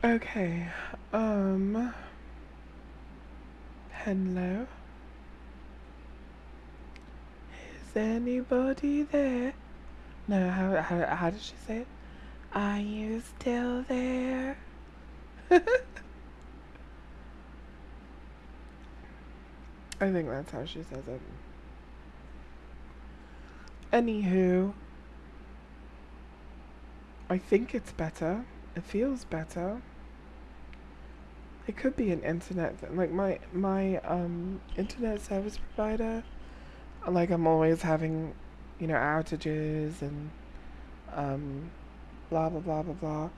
Okay, hello? Is anybody there? No, how did she say it? Are you still there? I think that's how she says it. Anywho, I think it's better. It feels better. It could be an internet thing. Like my internet service provider, like I'm always having, outages and um blah blah blah blah blah.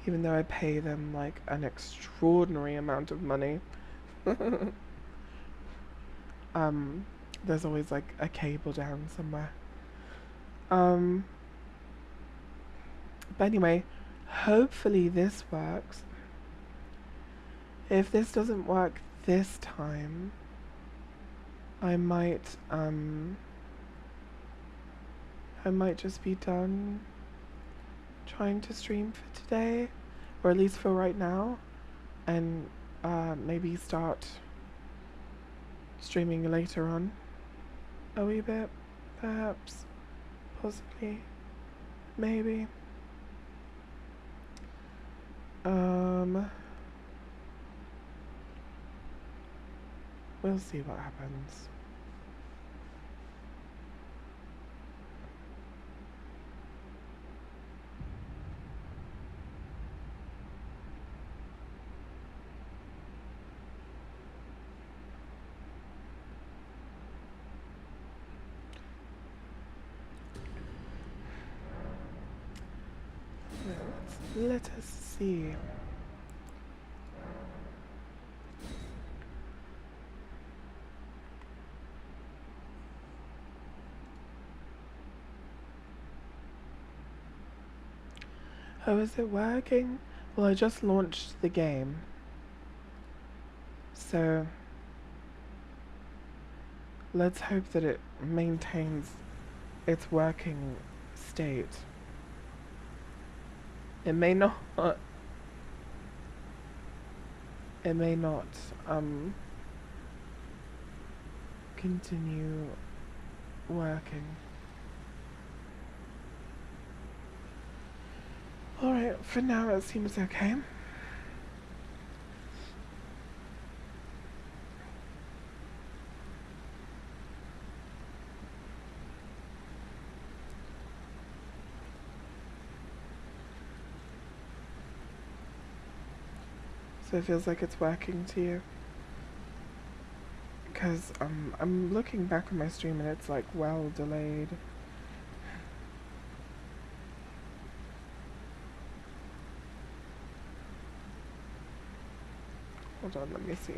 Even though I pay them like an extraordinary amount of money. um there's always like a cable down somewhere. Um but anyway, hopefully this works. If this doesn't work this time, I might just be done trying to stream for today, or at least for right now, and maybe start streaming later on a wee bit, perhaps, possibly, maybe. We'll see what happens. Let us see. Oh, is it working? Well, I just launched the game. So, let's hope that it maintains its working state. It may not. It may not continue working. Alright, for now it seems okay. So it feels like it's working to you. Because I'm looking back on my stream and it's like well delayed. Hold on, let me see.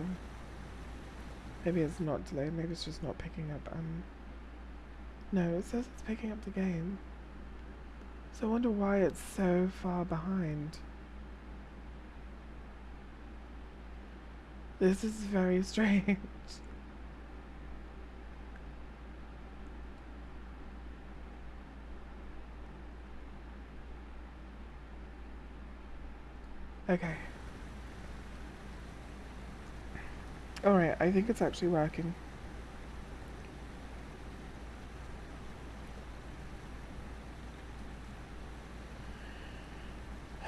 Maybe it's not delayed, maybe it's just not picking up. No, it says it's picking up the game. So I wonder why it's so far behind. This is very strange. Okay. Alright, I think it's actually working.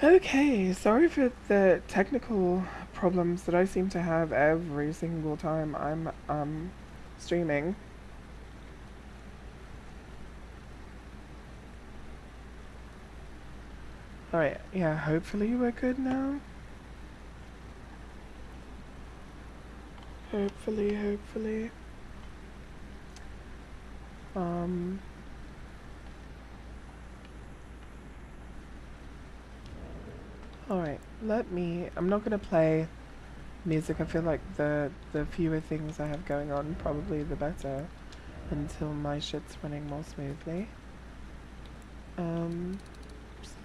Okay, sorry for the technical problems that I seem to have every single time I'm streaming. Alright, yeah, hopefully we're good now. Hopefully. Alright, I'm not gonna play music. I feel like the fewer things I have going on, probably the better, until my shit's running more smoothly. So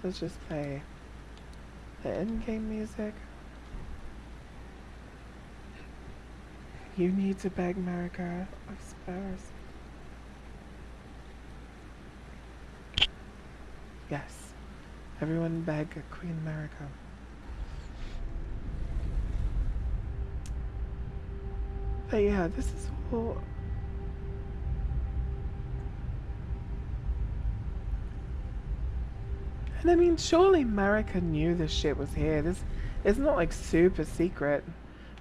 let's just play the in-game music. You need to beg America, I suppose. Yes. Everyone beg Queen America. But yeah, this is all. And I mean, surely America knew this shit was here. This it's not like super secret.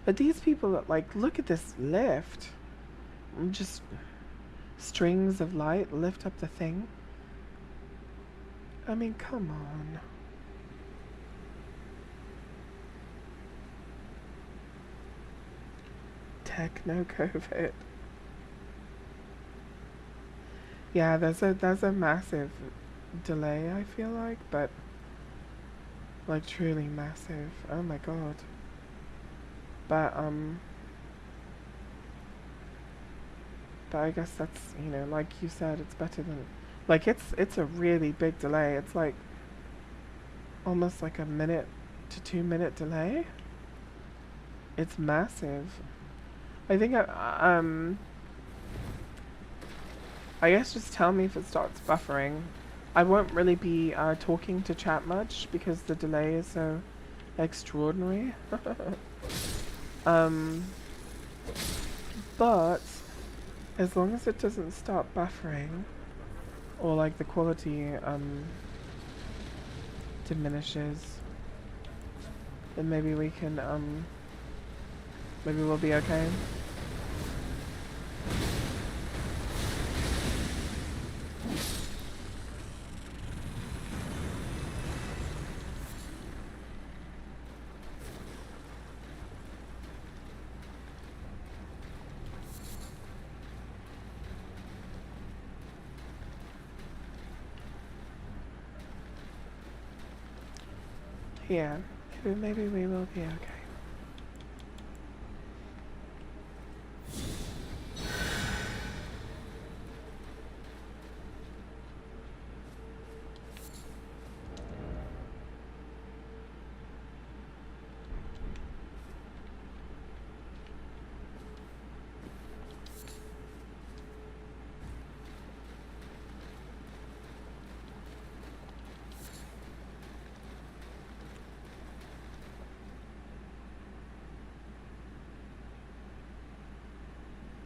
But these people that like look at this lift. Just strings of light lift up the thing. I mean, come on. Techno COVID. Yeah, there's a massive delay, I feel like, but like truly massive. Oh my god. But I guess that's, you know, like you said, it's better than like it's a really big delay. It's like almost like a minute to 2 minute delay. It's massive. I think I guess just tell me if it starts buffering. I won't really be talking to chat much because the delay is so extraordinary. But as long as it doesn't start buffering or like the quality diminishes, then maybe we can maybe we'll be okay. Yeah, maybe we will be okay.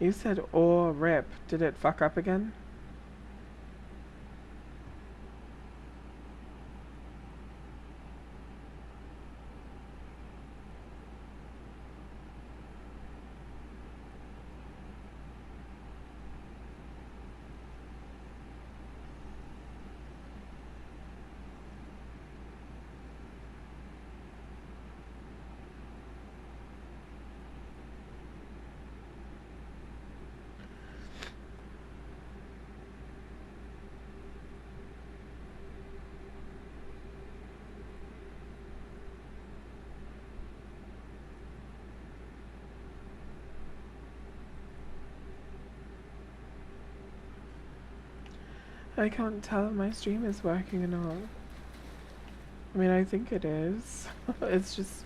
You said or rip. Did it fuck up again? I can't tell if my stream is working or not. I mean, I think it is. It's just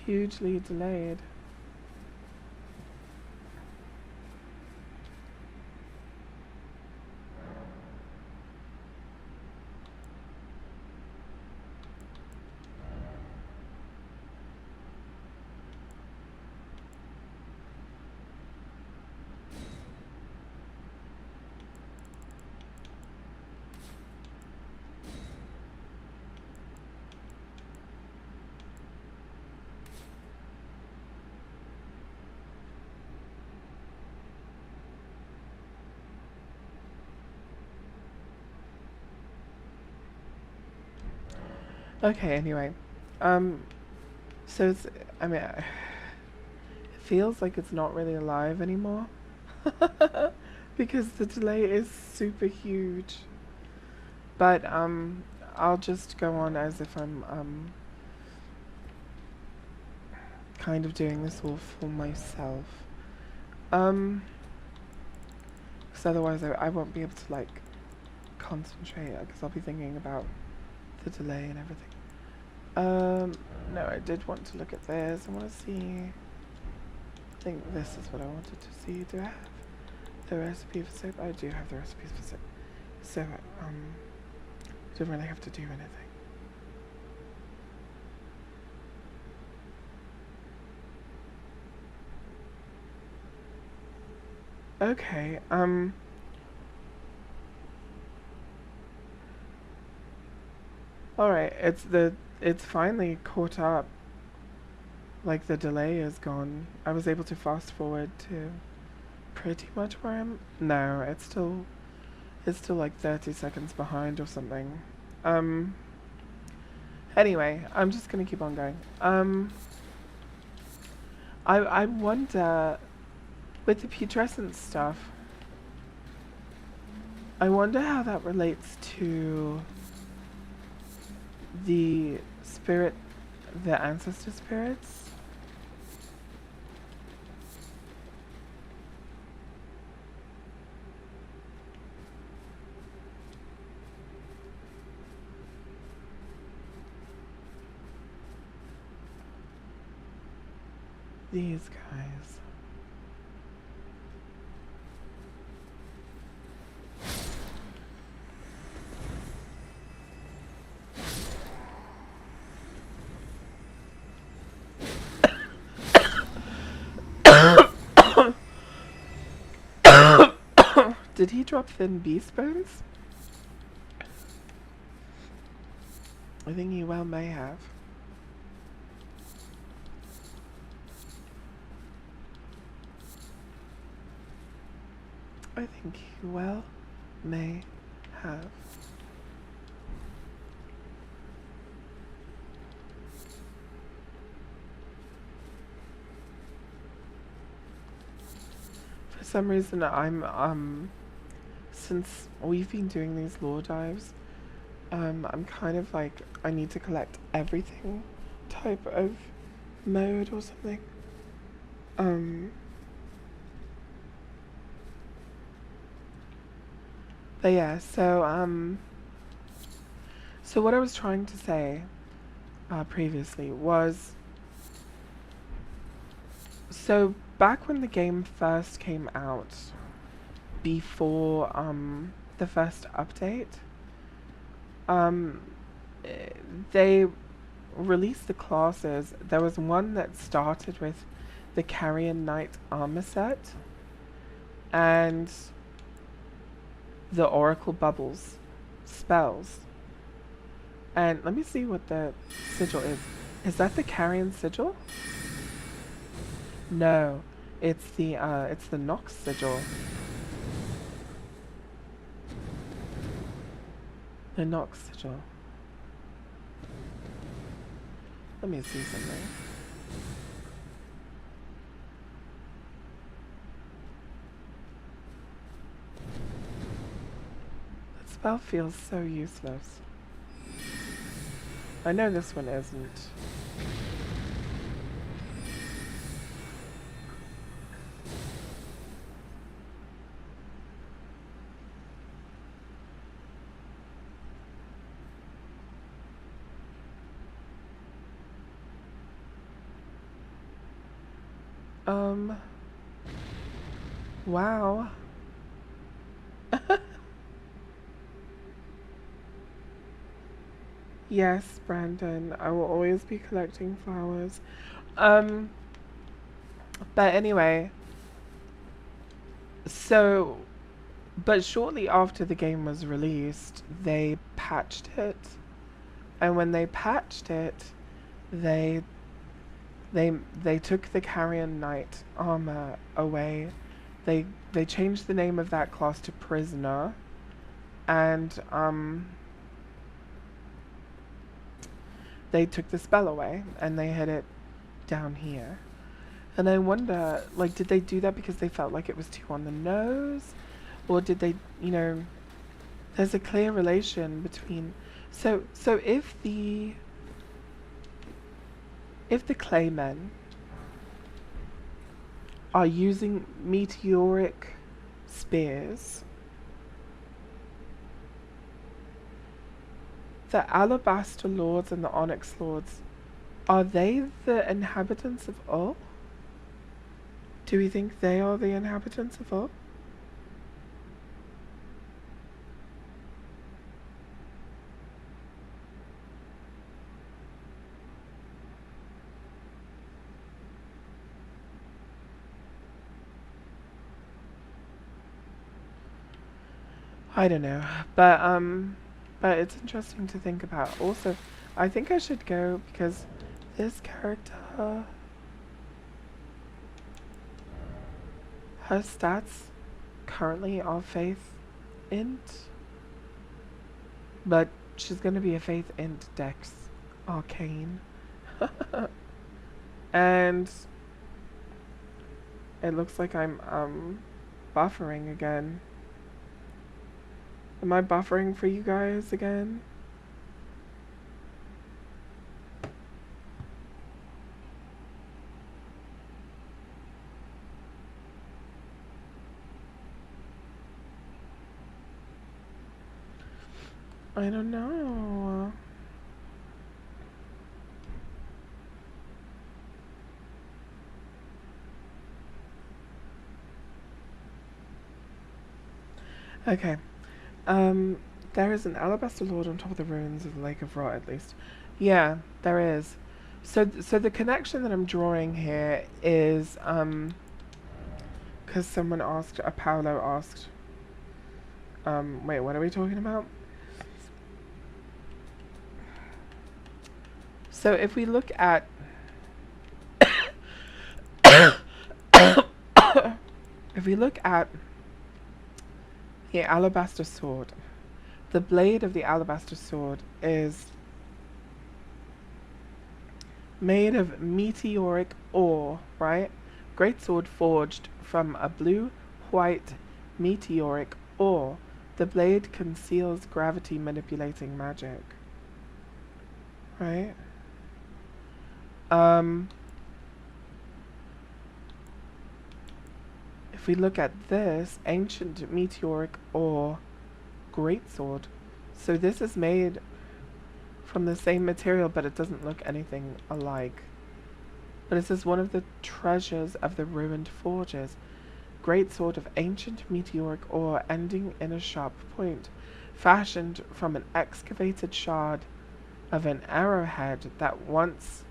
hugely delayed. Okay, anyway. Um, so it's, I mean, it feels like it's not really alive anymore. Because the delay is super huge. But, I'll just go on as if I'm, kind of doing this all for myself. Because otherwise I won't be able to, like, concentrate, because I'll be thinking about the delay and everything. No, I did want to look at this. I want to see. I think this is what I wanted to see. Do I have the recipe for soap? I do have the recipes for soap. So, don't really have to do anything. Okay, alright, it's finally caught up. Like, the delay is gone. I was able to fast forward to pretty much where I'm. No, it's still like 30 seconds behind or something. Um, anyway, I'm just gonna keep on going. I wonder, with the putrescence stuff, I wonder how that relates to the spirit, the ancestor spirits. These guys. Did he drop thin beast bones? I think he well may have. I think he well may have. For some reason, since we've been doing these lore dives, I'm kind of like, I need to collect everything type of mode or something. Um, but yeah, so what I was trying to say previously was, so back when the game first came out, before the first update, um, they released the classes. There was one that started with the Carrion Knight armor set and the Oracle Bubbles spells. And let me see what the sigil is. Is that the Carrion sigil? No, it's the Nox sigil. The Nox sigil. Let me see something. That spell feels so useless. I know this one isn't. Wow. Yes, Brandon, I will always be collecting flowers. Um, but anyway, so, but shortly after the game was released, they patched it. And when they patched it, they they took the Carrion Knight armor away. They changed the name of that class to Prisoner, and they took the spell away and they hid it down here. And I wonder, like, did they do that because they felt like it was too on the nose, or did they, there's a clear relation between. So if the Claymen are using meteoric spears, the Alabaster Lords and the Onyx Lords, are they the inhabitants of Ur? Do we think they are the inhabitants of Ur? I don't know, but it's interesting to think about. Also, I think I should go because this character, her stats currently are faith int, but she's gonna be a faith int dex arcane, and it looks like I'm buffering again. Am I buffering for you guys again? I don't know. Okay. There is an alabaster lord on top of the ruins of the Lake of Rot, at least. Yeah, there is. So the connection that I'm drawing here is, because someone asked, Paolo asked, wait, what are we talking about? So if we look at, if we look at the alabaster sword, the blade of the alabaster sword is made of meteoric ore, right? Great sword forged from a blue-white meteoric ore. The blade conceals gravity manipulating magic. Right? If we look at this, ancient meteoric ore greatsword. So this is made from the same material, but it doesn't look anything alike. But it says one of the treasures of the ruined forges. Greatsword of ancient meteoric ore ending in a sharp point, fashioned from an excavated shard of an arrowhead that once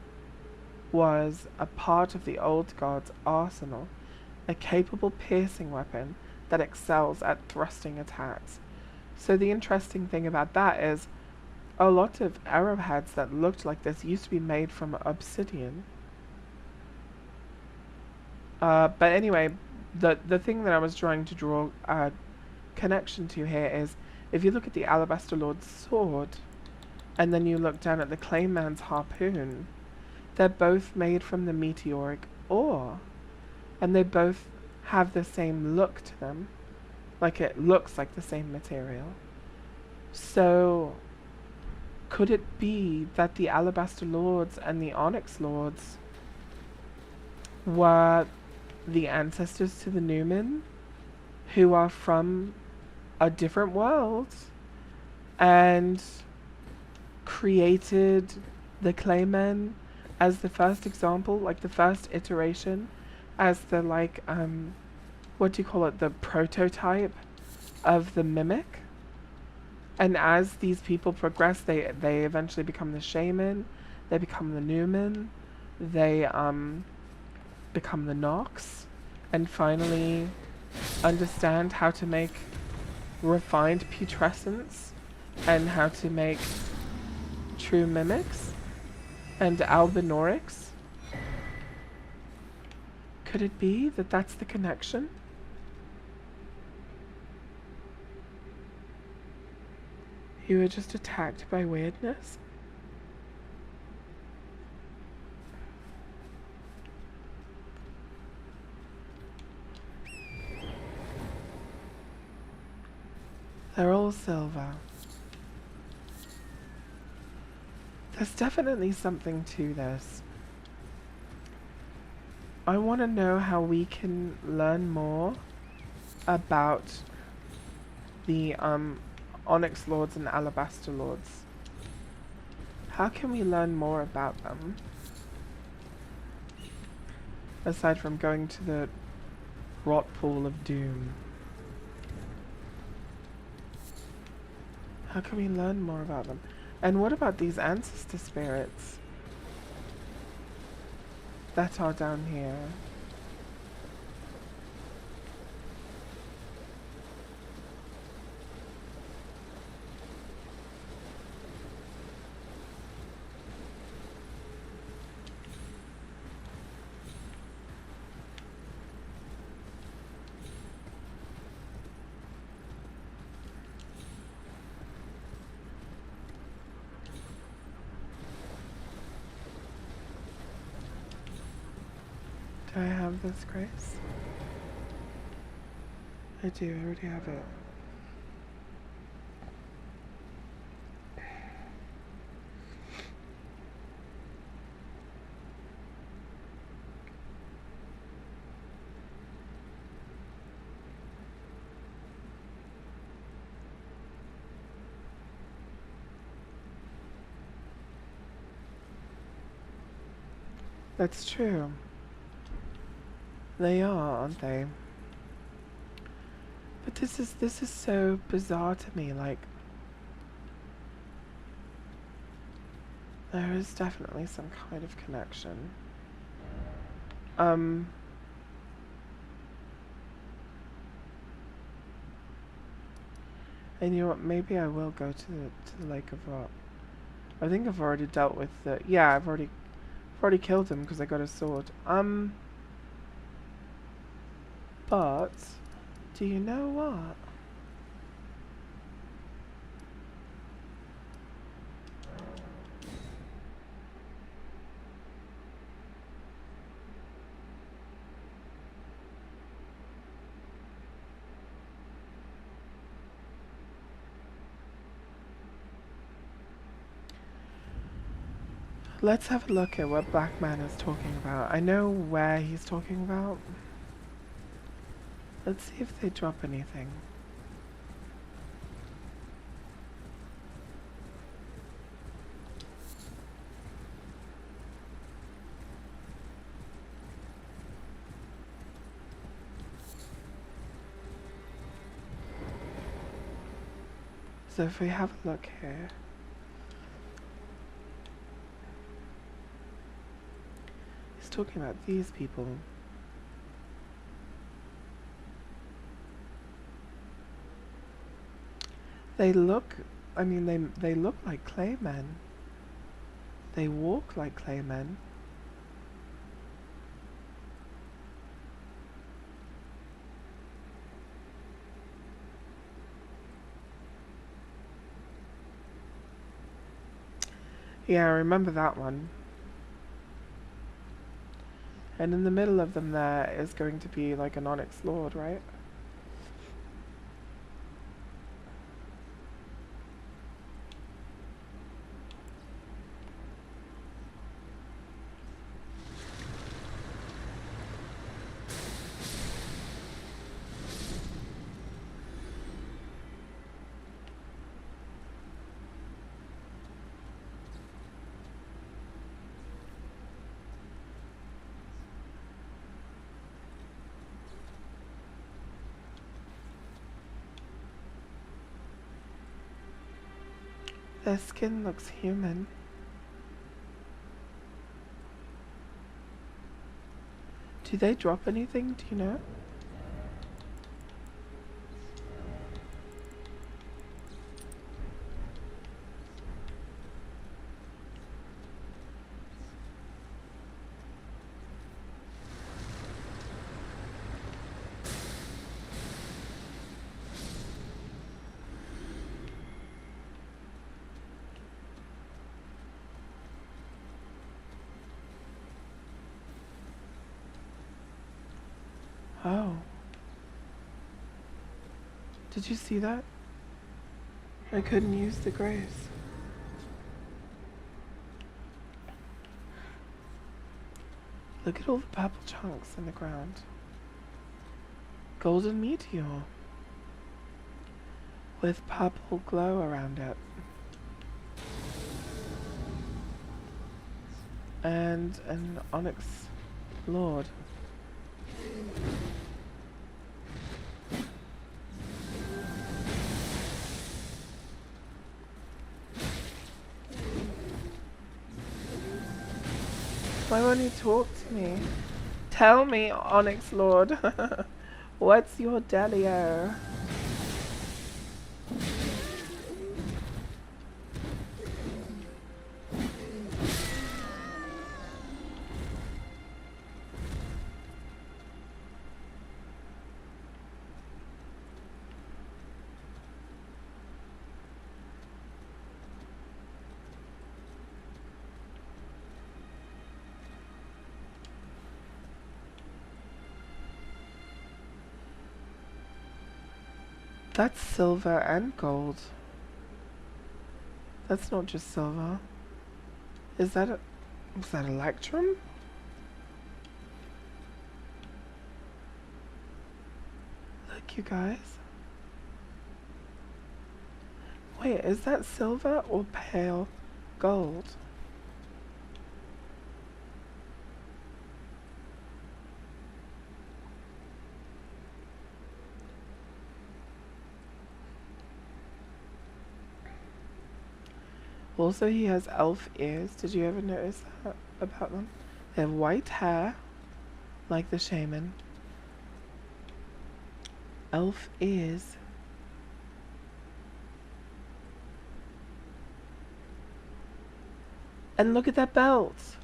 was a part of the old god's arsenal, a capable piercing weapon that excels at thrusting attacks. So the interesting thing about that is a lot of arrowheads that looked like this used to be made from obsidian. But anyway, the thing that I was trying to draw a connection to here is if you look at the Alabaster Lord's sword and then you look down at the Clayman's harpoon, they're both made from the meteoric ore, and they both have the same look to them, like it looks like the same material. So could it be that the Alabaster Lords and the Onyx Lords were the ancestors to the Newmen, who are from a different world and created the Claymen as the first example, like the first iteration, as the like what do you call it, the prototype of the mimic? And as these people progress, they eventually become the shaman, they become the Newman, they become the Nox, and finally understand how to make refined putrescence and how to make true mimics and albinorics. Could it be that that's the connection? You were just attacked by weirdness? They're all silver. There's definitely something to this. I want to know how we can learn more about the Onyx Lords and Alabaster Lords. How can we learn more about them? Aside from going to the Rot Pool of Doom. How can we learn more about them? And what about these ancestor spirits that are down here? Do I have this, Grace? I do, I already have it. That's true. They are, aren't they? But this is so bizarre to me, like there is definitely some kind of connection. And you know what, maybe I will go to the Lake of Rot. I think I've already dealt with the I've already killed him because I got a sword. But do you know what? Let's have a look at what Black Man is talking about. I know where he's talking about. Let's see if they drop anything. So if we have a look here. He's talking about these people. They look, I mean, they look like clay men. They walk like clay men. Yeah, I remember that one. And in the middle of them there is going to be like an onyx lord, right? Their skin looks human. Do they drop anything? Do you know? Oh. Did you see that? I couldn't use the grace. Look at all the purple chunks in the ground. Golden meteor. With purple glow around it. And an onyx lord. Why won't you talk to me? Tell me, Onyx Lord. What's your delio? That's silver and gold. That's not just silver. Is that a... Was that electrum? Look, you guys. Wait, is that silver or pale gold? Also, he has elf ears. Did you ever notice that about them? They have white hair, like the shaman. Elf ears. And look at that belt.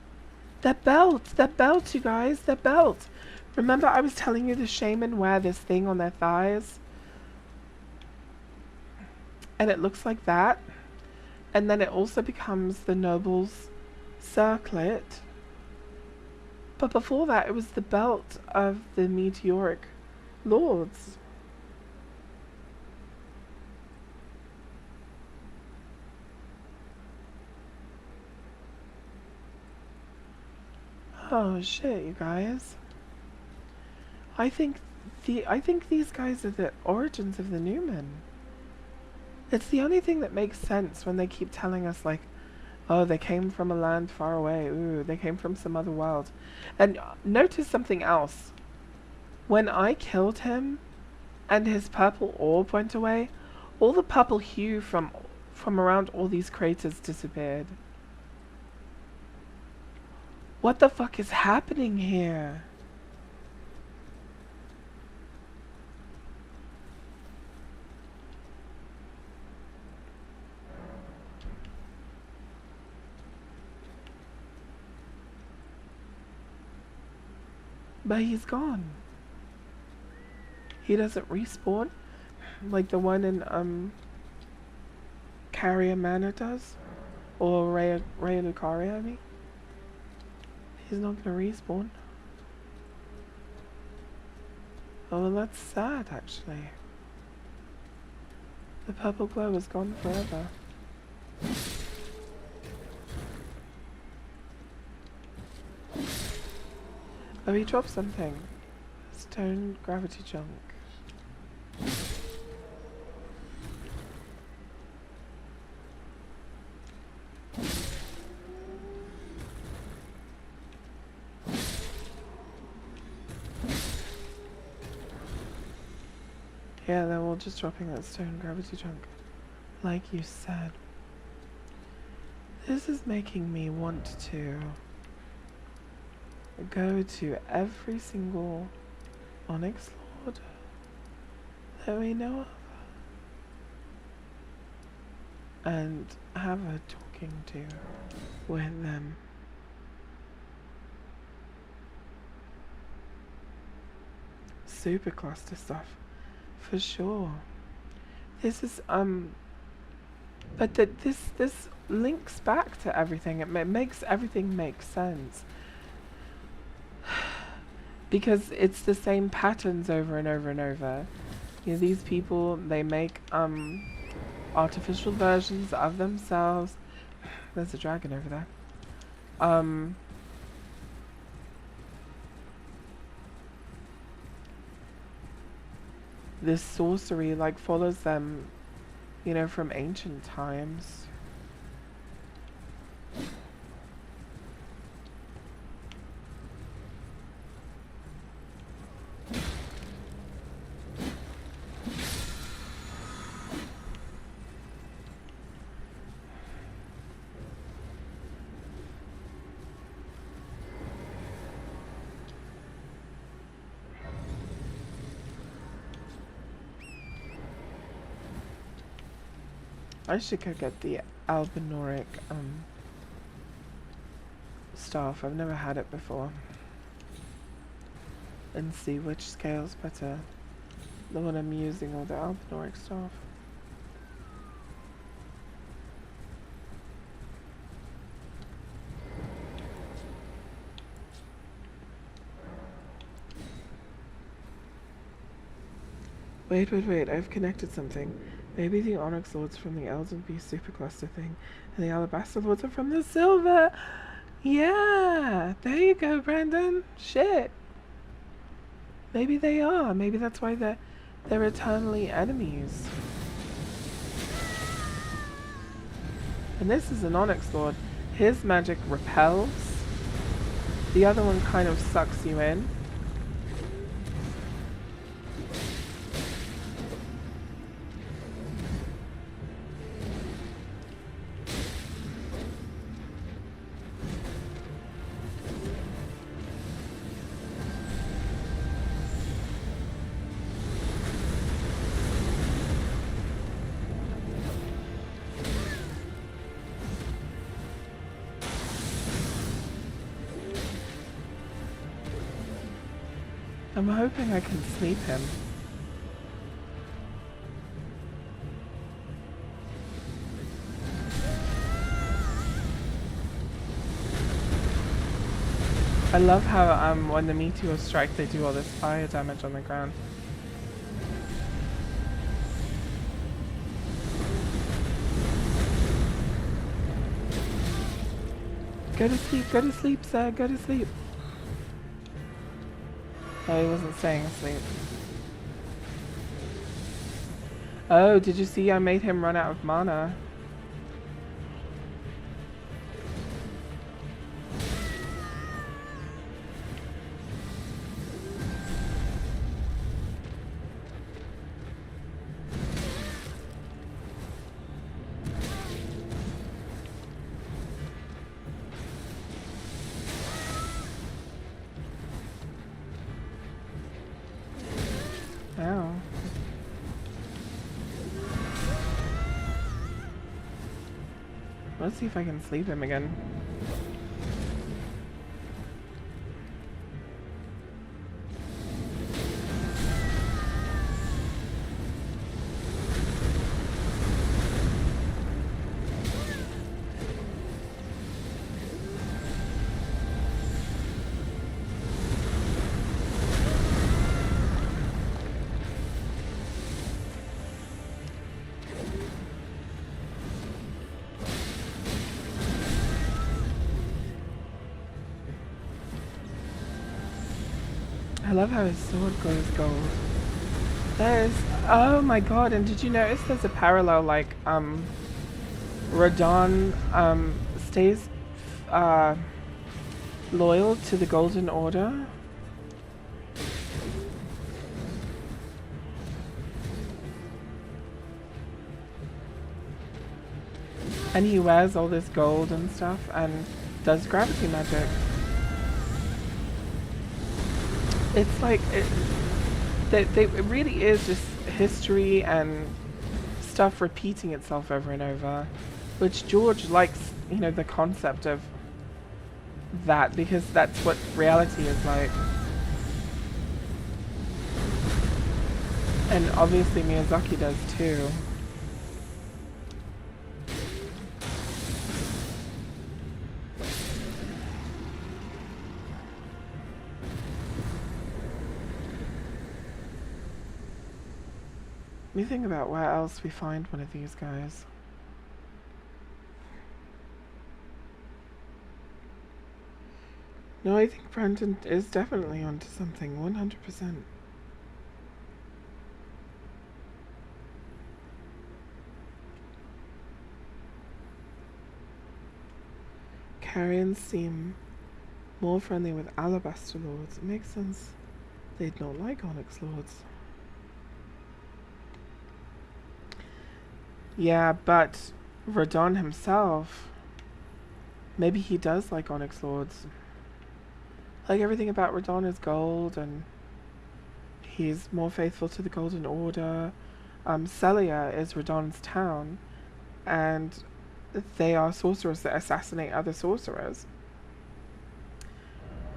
That belt! That belt, you guys! That belt! Remember I was telling you the shaman wear this thing on their thighs? And it looks like that. And then it also becomes the noble's circlet. But before that, it was the belt of the meteoric lords. Oh shit, you guys. I think these guys are the origins of the Newman. It's the only thing that makes sense when they keep telling us, like, oh, they came from a land far away. Ooh, they came from some other world. And notice something else. When I killed him and his purple orb went away, all the purple hue from around all these craters disappeared. What the fuck is happening here? But he's gone. He doesn't respawn like the one in Carrier Manor does, or Ray Lucaria, I mean. He's not gonna respawn. Oh, well, that's sad, actually. The purple glow is gone forever. Oh, he dropped something. Stone gravity junk. Yeah, they're all just dropping that stone gravity junk. Like you said. This is making me want to go to every single Onyx Lord that we know of and have a talking to with them. Super cluster stuff, for sure. This is but this links back to everything. It makes everything make sense. Because it's the same patterns over and over and over. You know, these people, they make artificial versions of themselves. There's a dragon over there. This sorcery like follows them, you know, from ancient times. I should go get the albinoric staff. I've never had it before. And see which scale's better. The one I'm using or the albinoric staff. Wait. I've connected something. Maybe the Onyx Lords from the Elden Beast Supercluster thing, and the Alabaster Lords are from the Silver. Yeah, there you go, Brandon. Shit. Maybe they are. Maybe that's why they're eternally enemies. And this is an Onyx Lord. His magic repels. The other one kind of sucks you in. I'm hoping I can sleep him. I love how when the meteors strike they do all this fire damage on the ground. Go to sleep, sir, go to sleep. Oh, he wasn't staying asleep. Oh, did you see I made him run out of mana? Oh. Let's see if I can sleep him again. I love how his sword glows gold. There's, oh my god, and did you notice there's a parallel, like, Radon, stays, loyal to the Golden Order? And he wears all this gold and stuff, and does gravity magic. It's like, it really is just history and stuff repeating itself over and over, which George likes, you know, the concept of that, because that's what reality is like. And obviously Miyazaki does too. Let me think about where else we find one of these guys. No, I think Brandon is definitely onto something, 100%. Carrions seem more friendly with Alabaster Lords. It makes sense they'd not like Onyx Lords. Yeah, but Radon himself, maybe he does like Onyx Lords. Like, everything about Radon is gold, and he's more faithful to the Golden Order. Celia is Radon's town, and they are sorcerers that assassinate other sorcerers.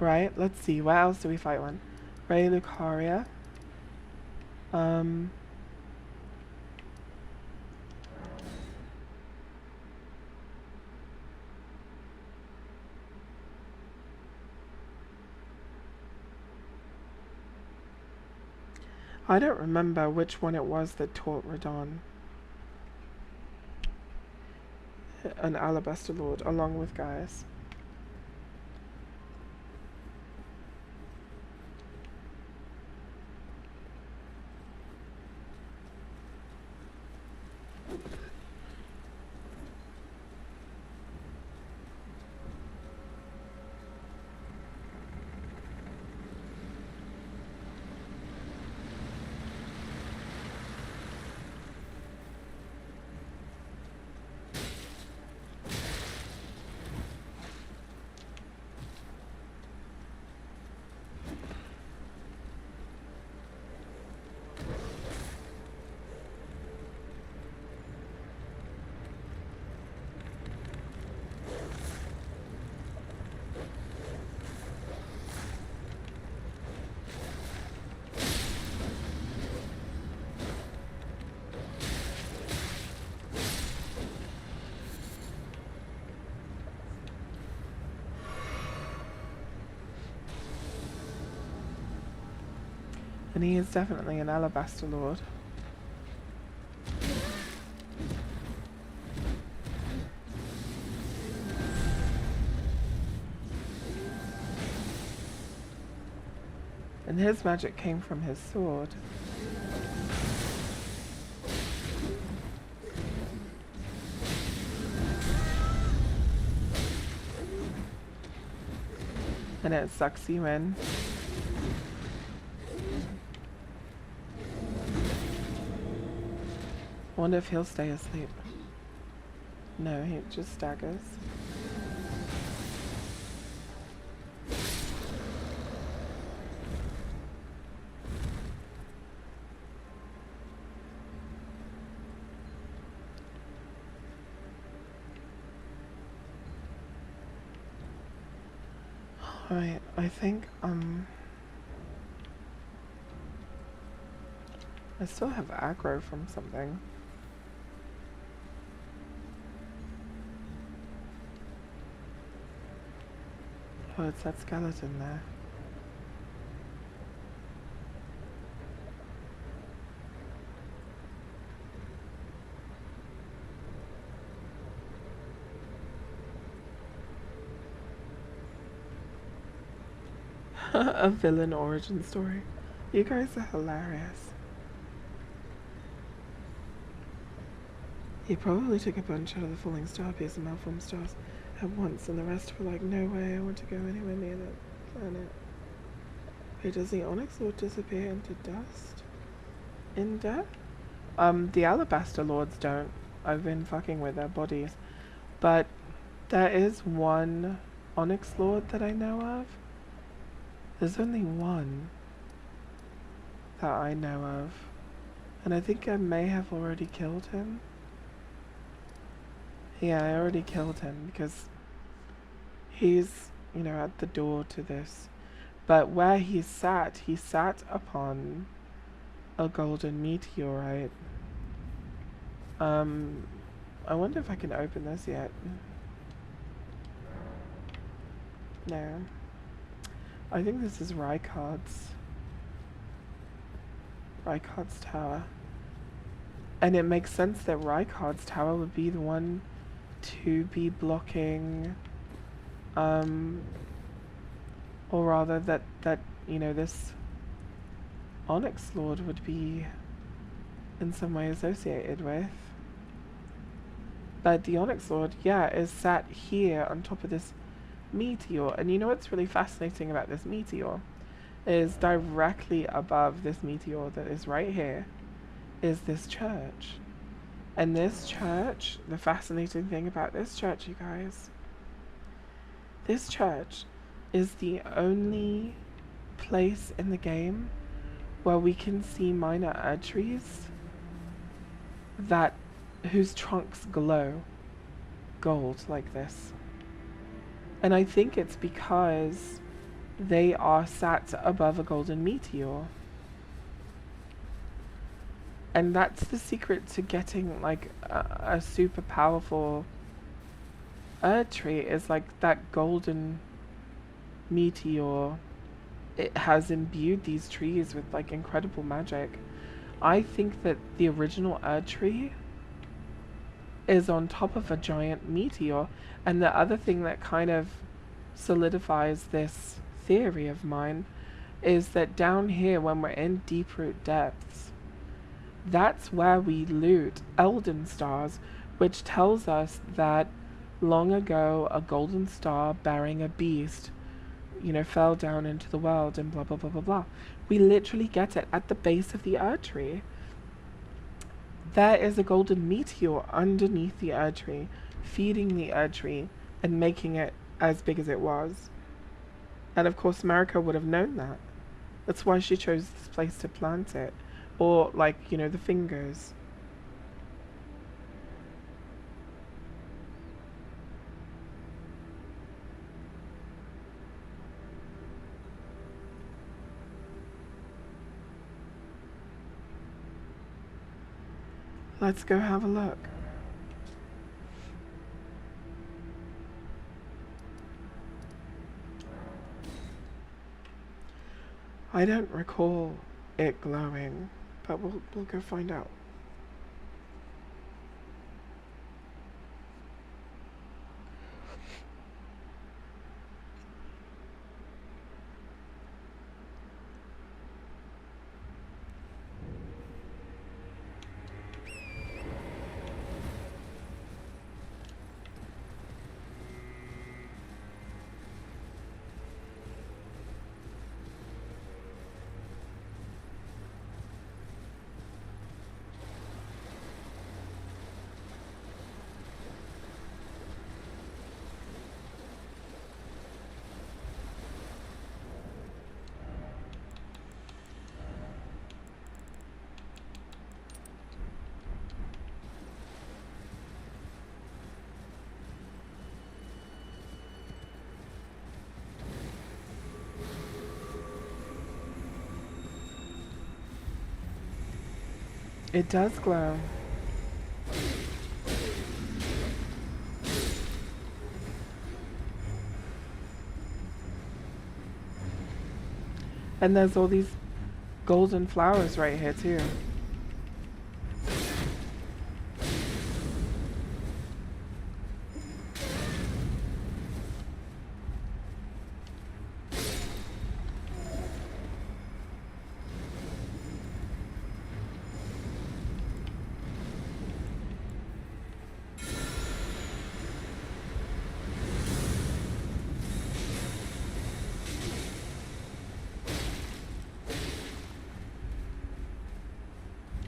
Right, let's see, where else do we fight one? Ray Lucaria. I don't remember which one it was that taught Radon. An Alabaster Lord, along with Gaius. And he is definitely an Alabaster Lord. And his magic came from his sword. And it sucks you in. I wonder if he'll stay asleep. No, he just staggers. Alright, I think, I still have aggro from something. Oh, it's that skeleton there. A villain origin story. You guys are hilarious. He probably took a bunch out of the falling star piece and malformed stars at once, and the rest were like, no way, I want to go anywhere near that planet. Wait, does the Onyx Lord disappear into dust? In death? The Alabaster Lords don't. I've been fucking with their bodies. But there is one Onyx Lord that I know of. There's only one that I know of. And I think I may have already killed him. Yeah, I already killed him because he's, you know, at the door to this. But where he sat upon a golden meteorite. I wonder if I can open this yet. No. I think this is Rykard's tower. And it makes sense that Rykard's tower would be the one to be blocking, or rather that, you know, this Onyx Lord would be in some way associated with. But the Onyx Lord, yeah, is sat here on top of this meteor. And you know what's really fascinating about this meteor is directly above this meteor that is right here is this church. And this church, the fascinating thing about this church, you guys, this church is the only place in the game where we can see minor Erdtrees that whose trunks glow gold like this. And I think it's because they are sat above a golden meteor. And that's the secret to getting like a super powerful Erdtree, is like that golden meteor it has imbued these trees with like incredible magic. I think that the original Erd tree is on top of a giant meteor, and the other thing that kind of solidifies this theory of mine is that down here, when we're in Deeproot Depths, that's where we loot Elden Stars, which tells us that long ago a golden star bearing a beast, fell down into the world and blah blah blah blah blah. We literally get it at the base of the Erd tree. There is a golden meteor underneath the Erd tree, feeding the Erd tree and making it as big as it was. And of course, Marika would have known that. That's why she chose this place to plant it. Or, like, the fingers. Let's go have a look. I don't recall it glowing, but we'll go find out. It does glow. And there's all these golden flowers right here too.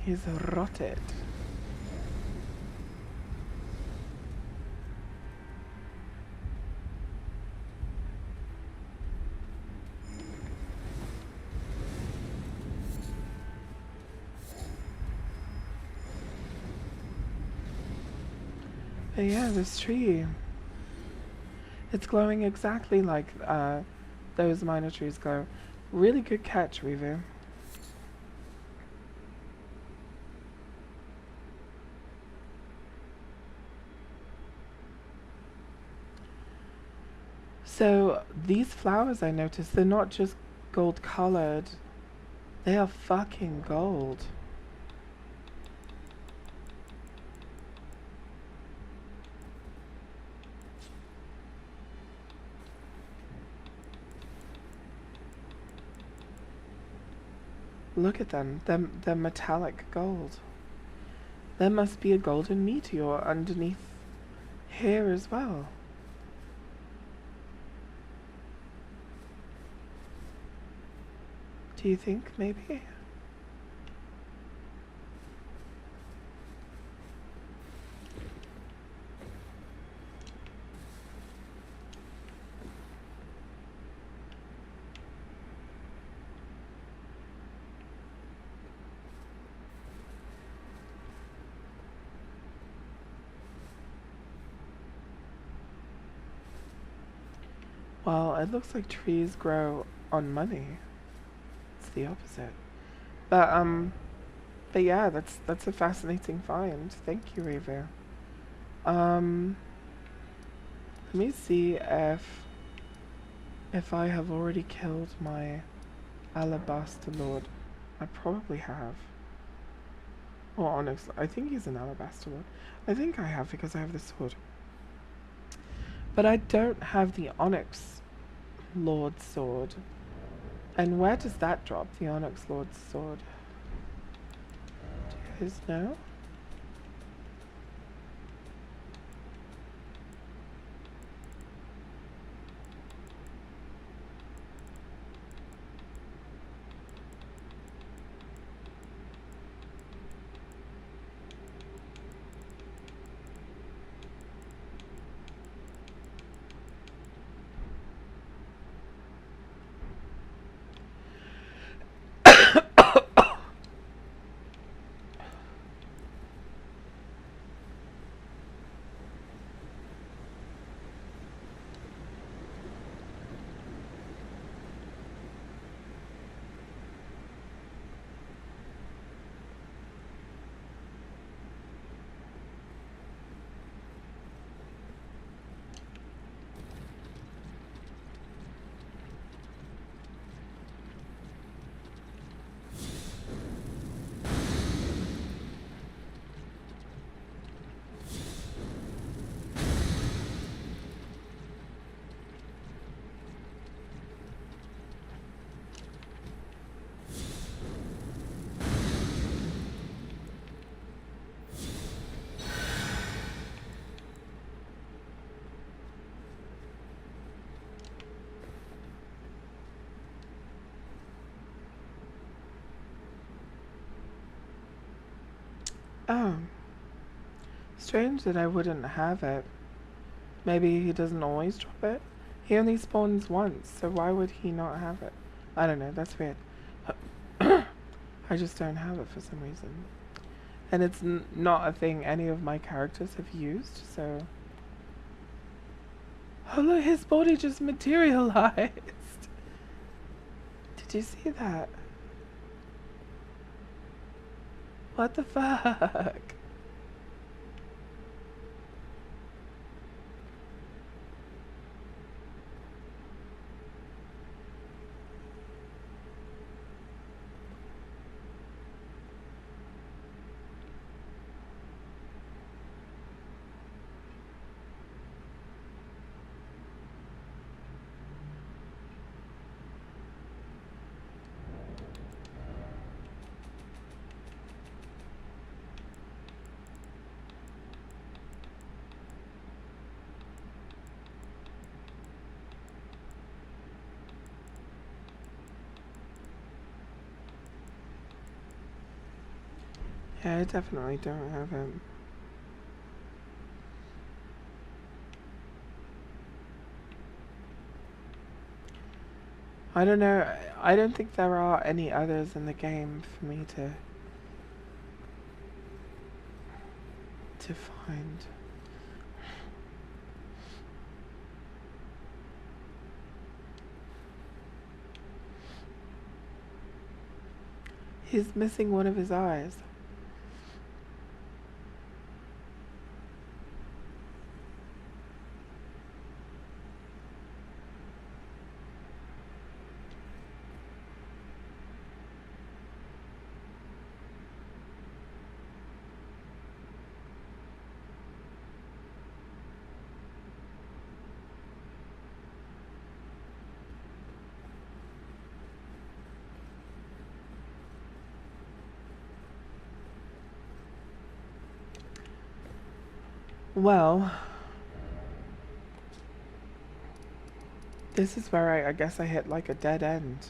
He's rotted. But yeah, this tree. It's glowing exactly like those minor trees glow. Really good catch, Reaver. So these flowers, I noticed, they're not just gold colored. They are fucking gold. Look at them. They're metallic gold. There must be a golden meteor underneath here as well. Do you think, maybe? Well, it looks like trees grow on money. It's the opposite. But yeah, that's a fascinating find. Thank you, Reva. Let me see if I have already killed my Alabaster Lord. I probably have. Or Onyx. I think he's an Alabaster Lord. I think I have because I have the sword. But I don't have the Onyx Lord sword. And where does that drop? The Onyx Lord sword. Do you guys know? Oh. Strange that I wouldn't have it. Maybe he doesn't always drop it. He only spawns once, so why would he not have it? I don't know, that's weird. I just don't have it for some reason. And it's not a thing any of my characters have used, so... Oh look, his body just materialized! Did you see that? What the fuck? Yeah, I definitely don't have him. I don't know, I don't think there are any others in the game for me to find. He's missing one of his eyes. Well, this is where I guess I hit like a dead end.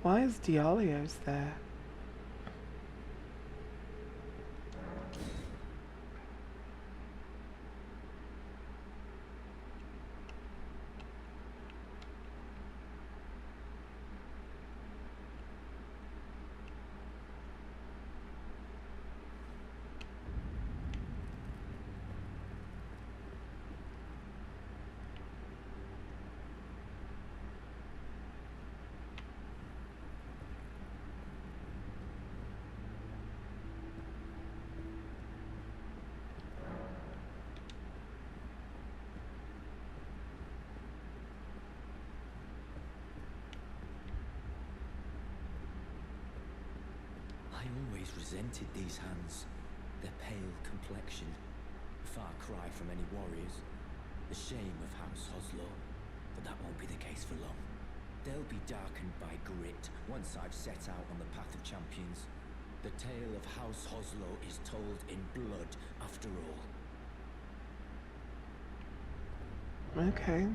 Why is Dialio's there? always resented these hands. Their pale complexion, a far cry from any warriors. The shame of House Oslo, but that won't be the case for long. They'll be darkened by grit once I've set out on the path of champions. The tale of House Oslo is told in blood, after all. Okay.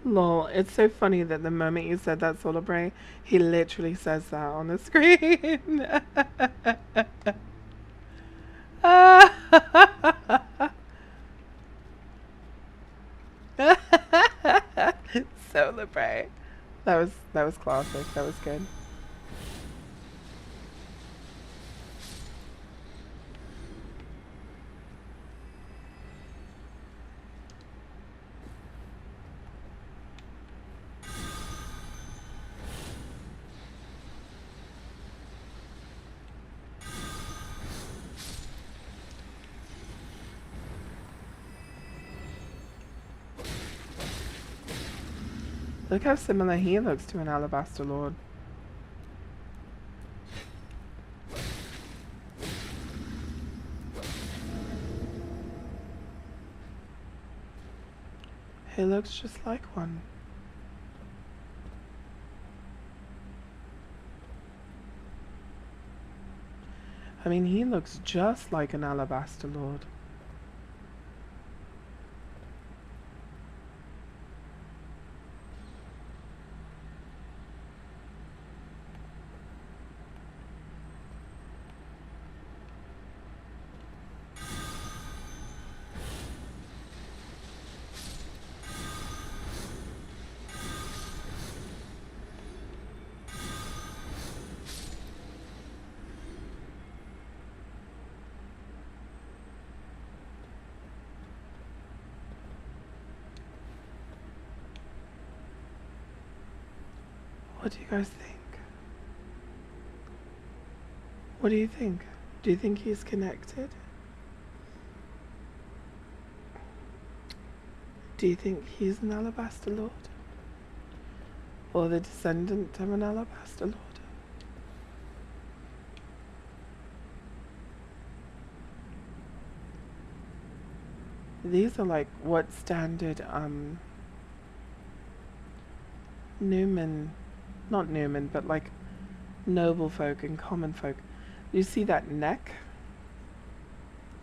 Lol, it's so funny that the moment you said that, Solar he literally says that on the screen. Solar Bray. That was classic. That was good. Look how similar he looks to an Alabaster Lord. He looks just like one. I mean, he looks just like an Alabaster Lord. What do you guys think? What do you think? Do you think he's connected? Do you think he's an Alabaster Lord? Or the descendant of an Alabaster Lord? These are like what standard Newman, not Newman, but like noble folk and common folk. You see that neck?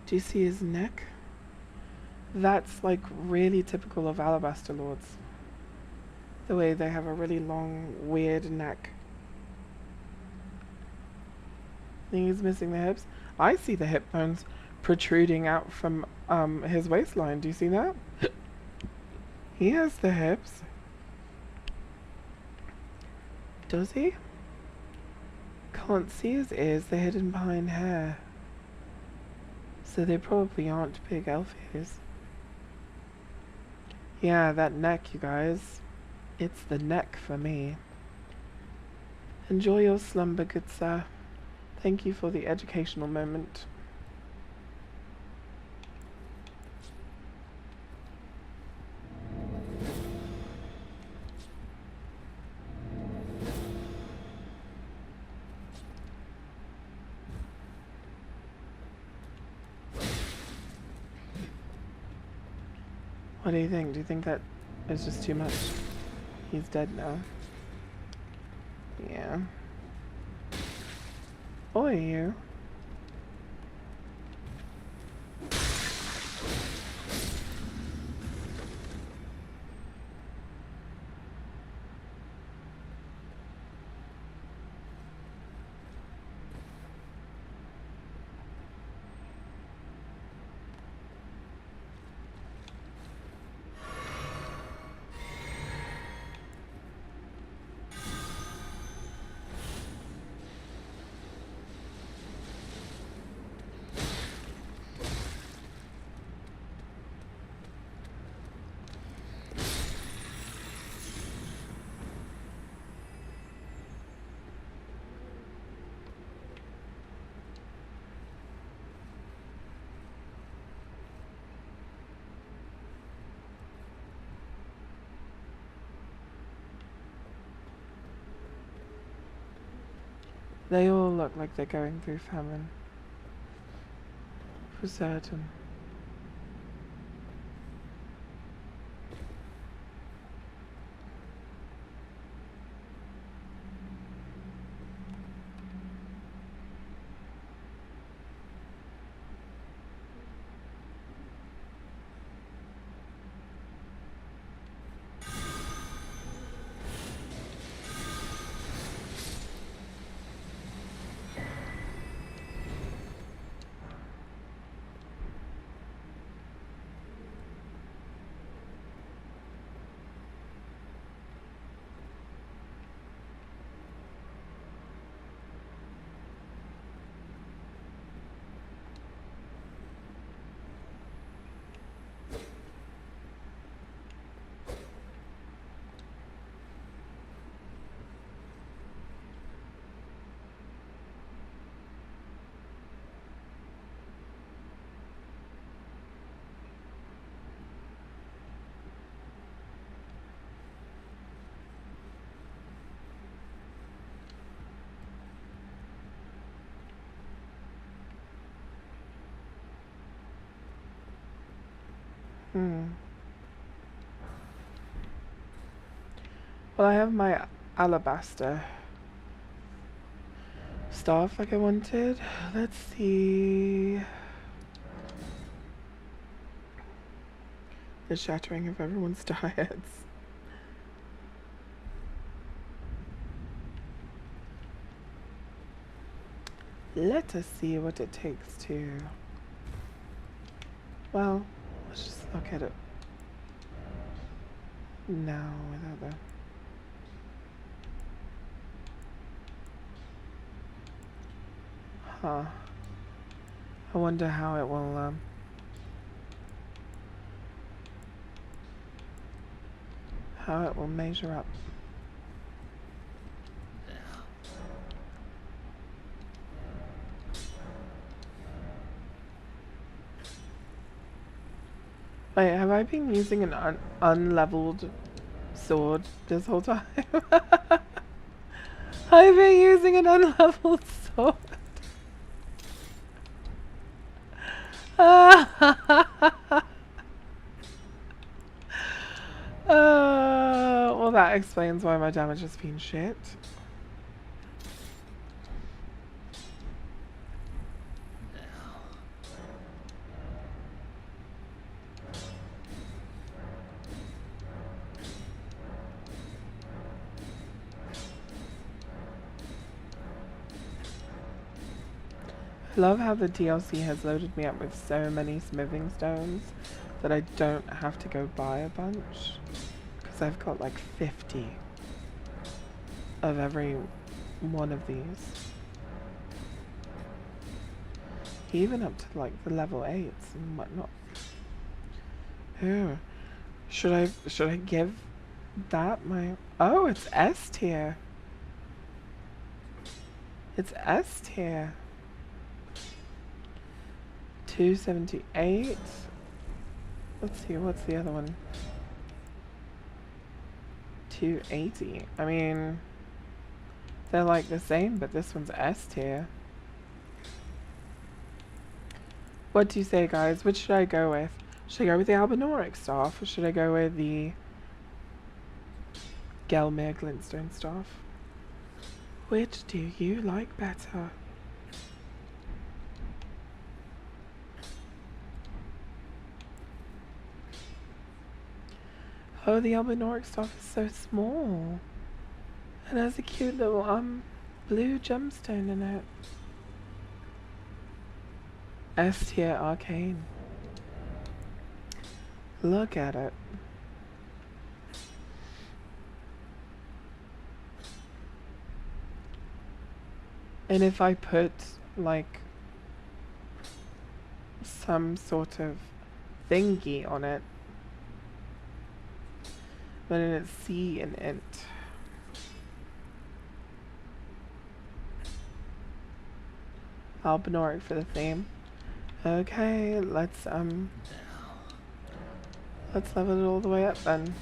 Do you see his neck? That's like really typical of Alabaster Lords. The way they have a really long, weird neck. Think he's missing the hips? I see the hip bones protruding out from his waistline. Do you see that? He has the hips. Does he? Can't see his ears, they're hidden behind hair. So they probably aren't big elf ears. Yeah, that neck, you guys. It's the neck for me. Enjoy your slumber, good sir. Thank you for the educational moment. What do you think? Do you think that is just too much? He's dead now. Yeah. Oi, you. They all look like they're going through famine. For certain. Well, I have my alabaster staff like I wanted. Let's see. The shattering of everyone's diets. Let us see what it takes to... Well, let's just look at it now without the... Huh. I wonder how it will, how it will measure up. Wait, have I been using an unleveled sword this whole time? I've been using an unleveled sword. Well, that explains why my damage has been shit. I love how the DLC has loaded me up with so many smithing stones that I don't have to go buy a bunch, because I've got like 50 of every one of these. Even up to like the level 8s and whatnot. Oh, should I give that my... Oh, it's S tier. It's S tier. 278. Let's see, what's the other one? 280. I mean, they're like the same, but this one's S tier. What do you say, guys? Which should I go with? Should I go with the Albinoric staff, or should I go with the Gelmir Glintstone staff? Which do you like better? Oh, the Albinoric staff is so small. And has a cute little blue gemstone in it. S tier arcane. Look at it. And if I put like some sort of thingy on it, then it's C and int. Albinoric for the theme. Okay, let's level it all the way up then.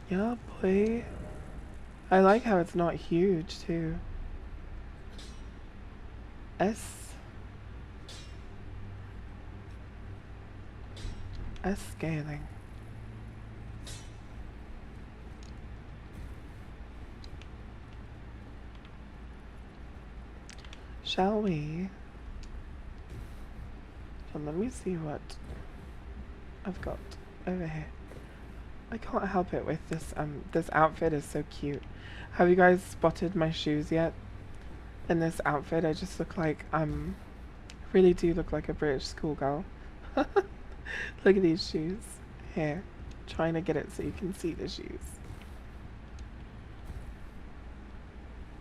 Yeah, boy. I like how it's not huge too. S scaling. Shall we? So let me see what I've got over here. I can't help it with this. This outfit is so cute. Have you guys spotted my shoes yet? In this outfit, I just look like really do look like a British schoolgirl. Look at these shoes. Here, trying to get it so you can see the shoes.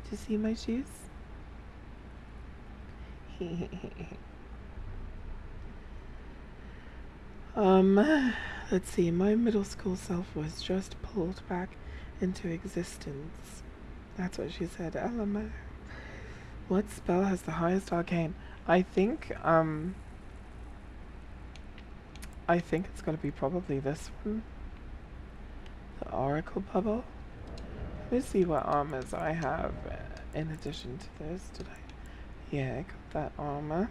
Do you see my shoes? Let's see. My middle school self was just pulled back into existence. That's what she said. LMO. What spell has the highest arcane? I think it's gonna be probably this one. The Oracle Bubble. Let me see what armors I have in addition to this. Did I? Yeah, I got that armor.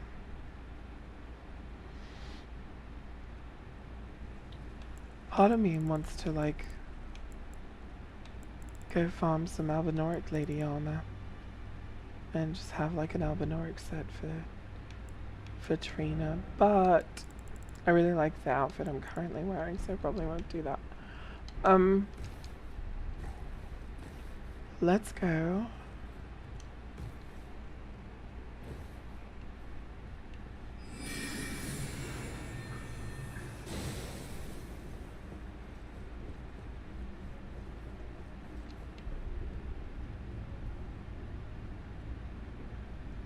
Part of me wants to like go farm some Albinoric lady armor and just have like an Albinoric set for Trina, but I really like the outfit I'm currently wearing, so I probably won't do that. Let's go.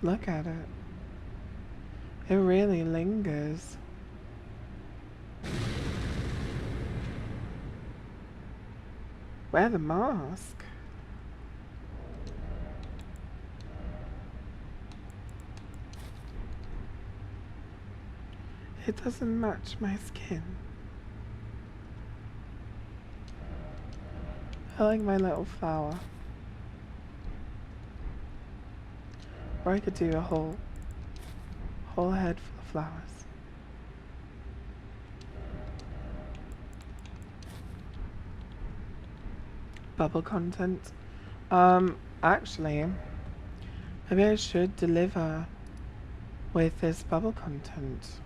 Look at it. It really lingers. Wear the mask. It doesn't match my skin. I like my little flower. Or I could do a whole head full of flowers. Bubble content. Actually, maybe I should deliver with this bubble content.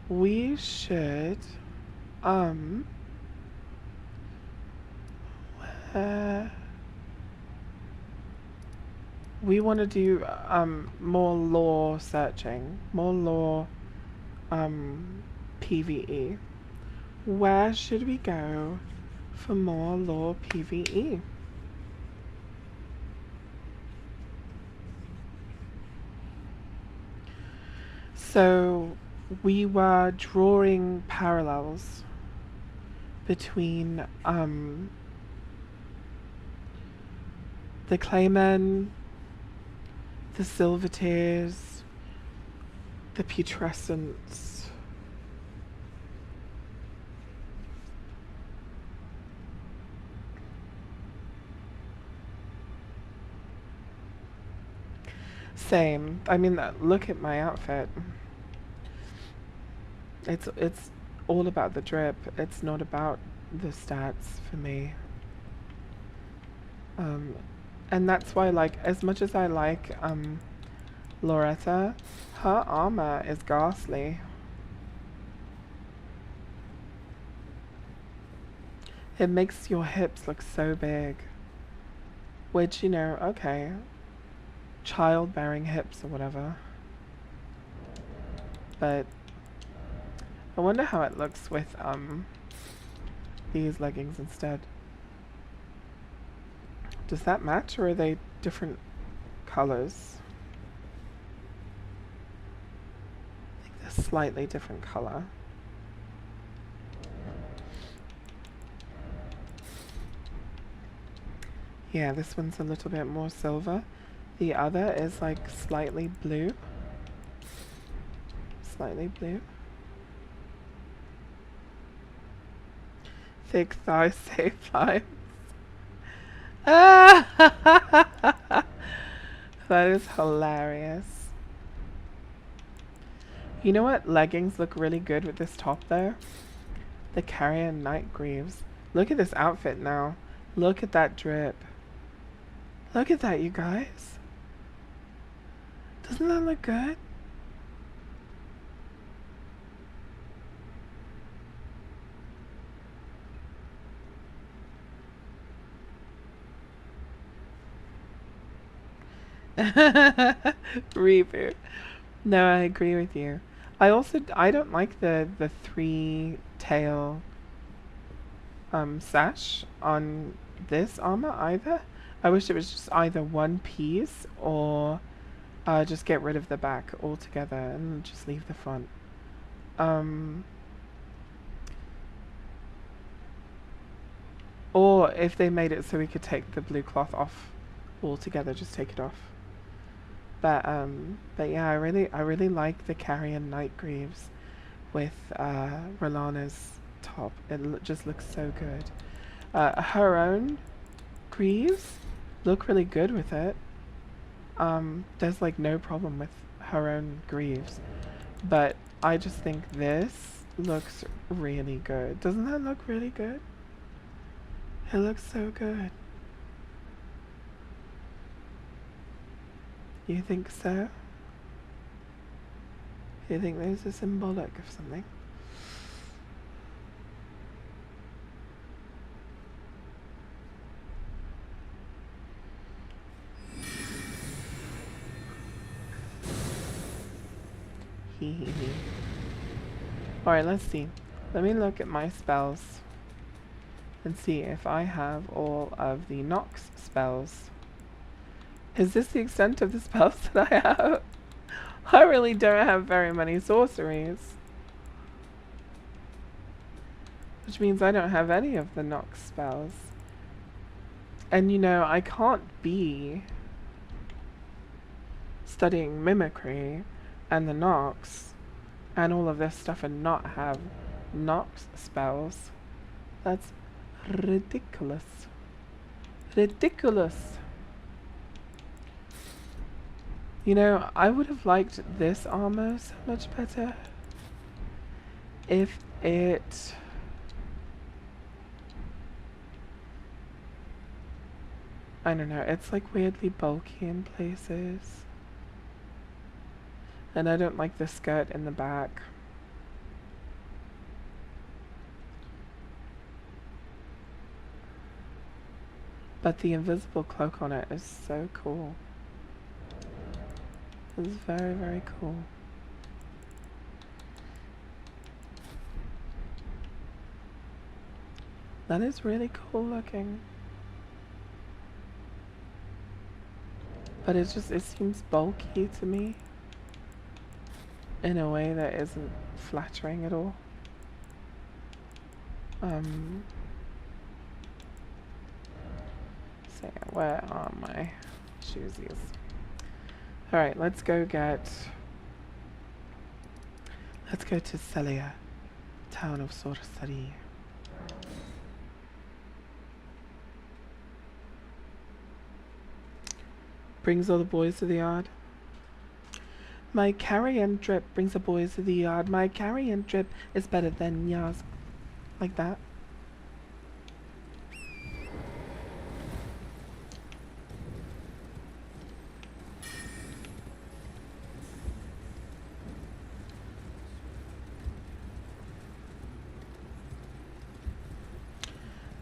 We should, we want to do, more lore searching, more lore, PvE. Where should we go for more lore PvE? So we were drawing parallels between the Claymen, the Silvertears, the Putrescence, same. I mean, look at my outfit. It's all about the drip. It's not about the stats for me. And that's why, like, as much as I like Loretta, her armor is ghastly. It makes your hips look so big. Which, you know, okay, childbearing hips or whatever. But I wonder how it looks with these leggings instead. Does that match, or are they different colors? I think they're slightly different color. Yeah, this one's a little bit more silver. The other is like slightly blue. Slightly blue. Thick thighs save lives. That is hilarious. You know what leggings look really good with this top though? The Carrier Night Greaves. Look at this outfit now. Look at that drip. Look at that, you guys. Doesn't that look good? Reboot. No, I agree with you. I don't like the three tail sash on this armor either. I wish it was just either one piece or just get rid of the back altogether and just leave the front. Or if they made it so we could take the blue cloth off altogether, just take it off. But yeah, I really like the Carrion Night Greaves with Rolana's top. It just looks so good. Her own greaves look really good with it. There's like no problem with her own greaves, but I just think this looks really good. Doesn't that look really good? It looks so good. You think so? You think those are symbolic of something? Hee hee hee. Alright, let's see. Let me look at my spells and see if I have all of the Nox spells. Is this the extent of the spells that I have? I really don't have very many sorceries. Which means I don't have any of the Nox spells. And you know, I can't be studying mimicry and the Nox and all of this stuff and not have Nox spells. That's ridiculous. Ridiculous. You know, I would have liked this armor so much better if it... I don't know, it's like weirdly bulky in places. And I don't like the skirt in the back. But the invisible cloak on it is so cool. It's very, very cool. That is really cool looking. But it seems bulky to me. In a way that isn't flattering at all. So where are my shoesies? Alright, let's go to Celia, town of sorcery. Brings all the boys to the yard. My carrion drip brings the boys to the yard. My carrion drip is better than yours. Like that.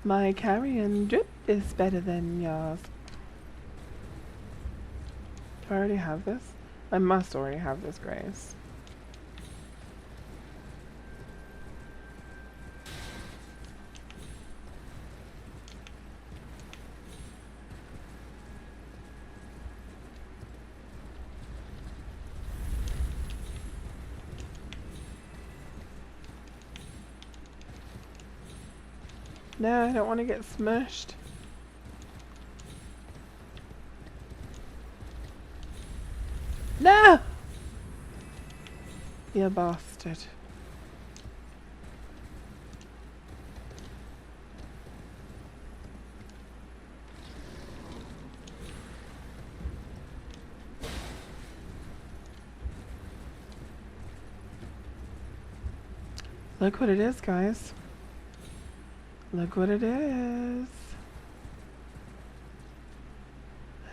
My carrion drip is better than yours. Do I already have this? I must already have this, Grace. No, I don't want to get smushed. No! You bastard. Look what it is, guys. Look what it is.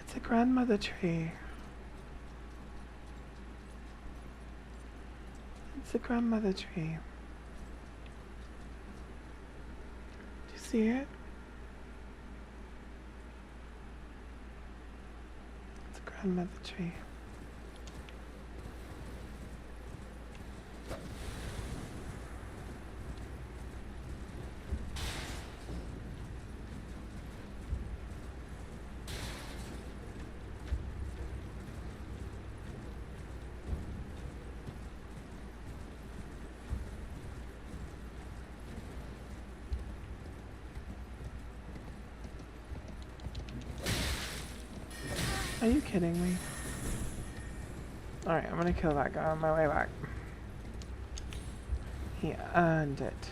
It's a grandmother tree. It's a grandmother tree. Do you see it? It's a grandmother tree. Are you kidding me? Alright, I'm gonna kill that guy on my way back. He earned it.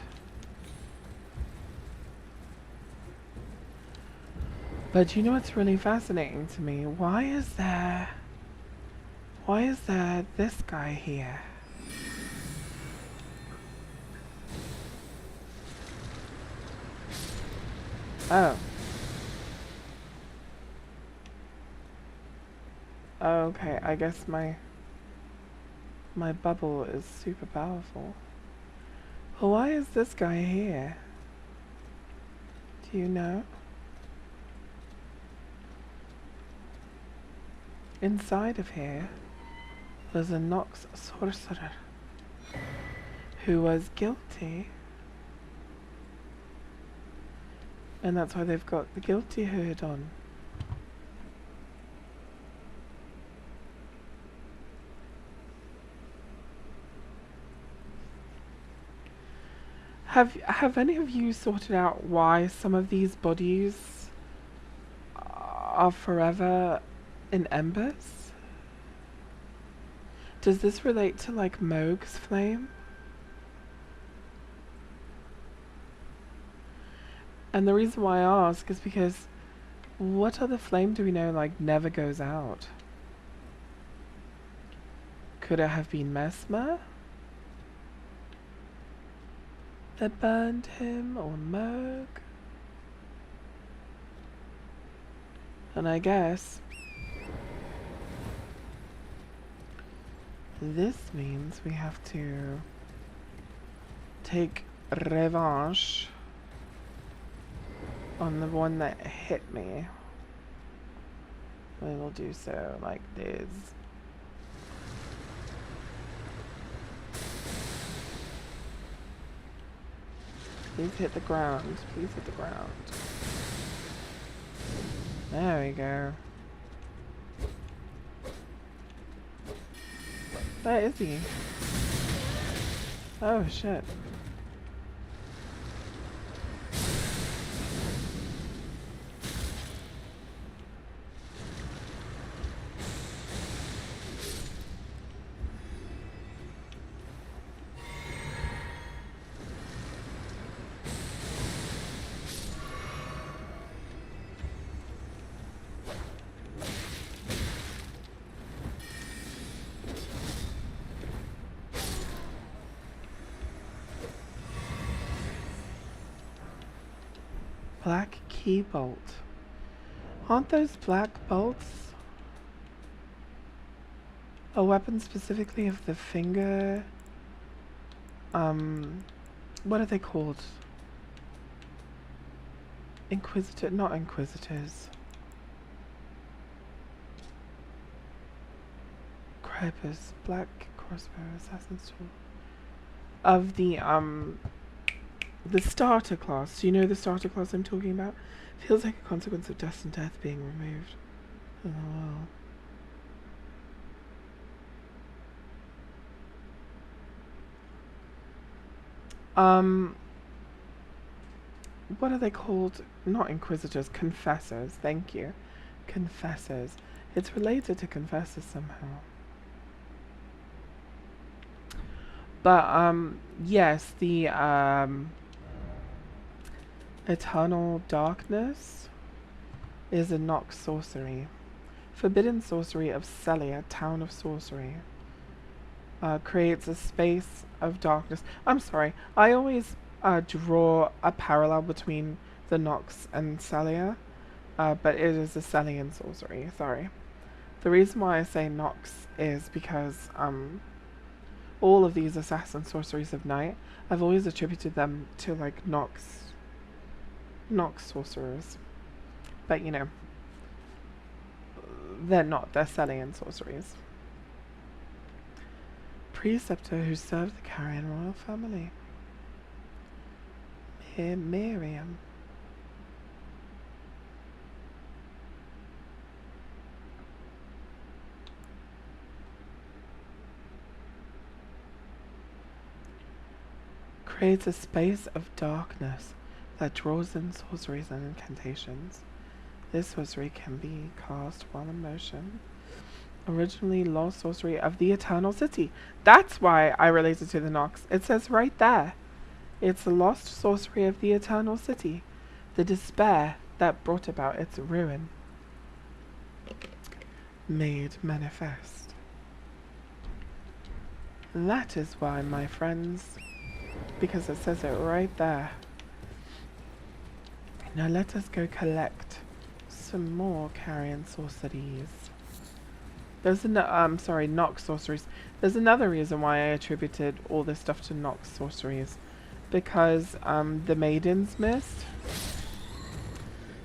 But you know what's really fascinating to me? Why is there this guy here? Oh. Okay, I guess my bubble is super powerful. Well, why is this guy here? Do you know? Inside of here, there's a Nox sorcerer who was guilty. And that's why they've got the guilty hood on. Have any of you sorted out why some of these bodies are forever in embers? Does this relate to like Moog's flame? And the reason why I ask is because what other flame do we know like never goes out? Could it have been Mesmer that burned him, or Moog? And I guess this means we have to take revenge on the one that hit me. We will do so like this. Please hit the ground. Please hit the ground. There we go. Where is he? Oh shit. Black key bolt. Aren't those black bolts a weapon specifically of the finger? What are they called? Not inquisitors. Cripers, black crossbow, assassin's tool. Of the starter class. Do you know the starter class I'm talking about? Feels like a consequence of dust and death being removed. Oh well. What are they called? Not inquisitors, confessors. Thank you. Confessors. It's related to confessors somehow. But, yes, the, Eternal Darkness is a Nox sorcery. Forbidden sorcery of Celia, Town of Sorcery. creates a space of darkness. I'm sorry, I always draw a parallel between the Nox and Celia, but it is a Celian sorcery, sorry. The reason why I say Nox is because all of these assassin sorceries of night, I've always attributed them to like Nox sorcerers. But you know, they're not, they're Celian sorceries. Preceptor who served the Carrion royal family. Miriam. Creates a space of darkness that draws in sorceries and incantations. This sorcery can be cast while in motion. Originally lost sorcery of the Eternal City. That's why I related to the Nox. It says right there. It's the lost sorcery of the Eternal City. The despair that brought about its ruin. Made manifest. That is why, my friends, because it says it right there. Now let us go collect some more carrion sorceries. There's Nox sorceries. There's another reason why I attributed all this stuff to Nox sorceries. Because the Maiden's Mist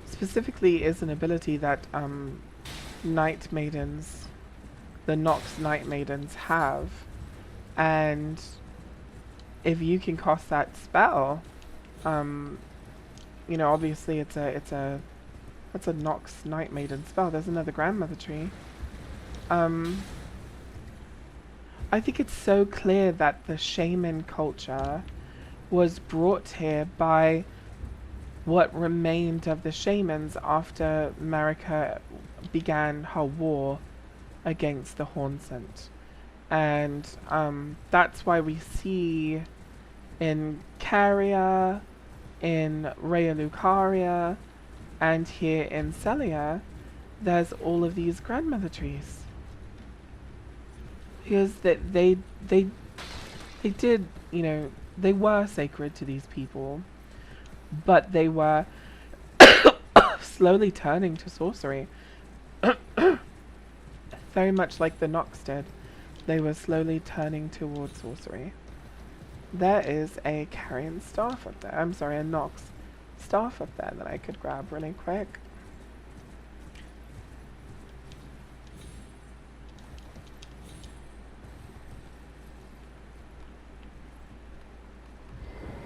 specifically is an ability that Night Maidens, the Nox Night Maidens have. And if you can cast that spell, you know, obviously it's a Nox Night Maiden spell. There's another grandmother tree. I think it's so clear that the shaman culture was brought here by what remained of the shamans after Marika began her war against the Hornsent. And that's why we see in Caria, in Rhea Lucaria, and here in Celia, there's all of these grandmother trees. Because they did, you know, they were sacred to these people, but they were slowly turning to sorcery. Very much like the Nox did. They were slowly turning towards sorcery. There is a carrion staff up there. I'm sorry, a Nox staff up there that I could grab really quick.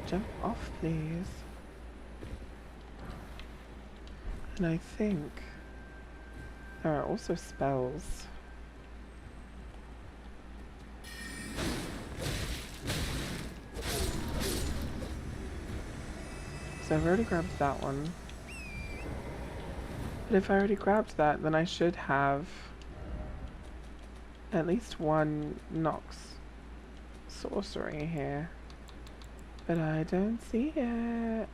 Jump off, please. And I think there are also spells. So I've already grabbed that one. But if I already grabbed that, then I should have at least one Nox sorcery here. But I don't see it.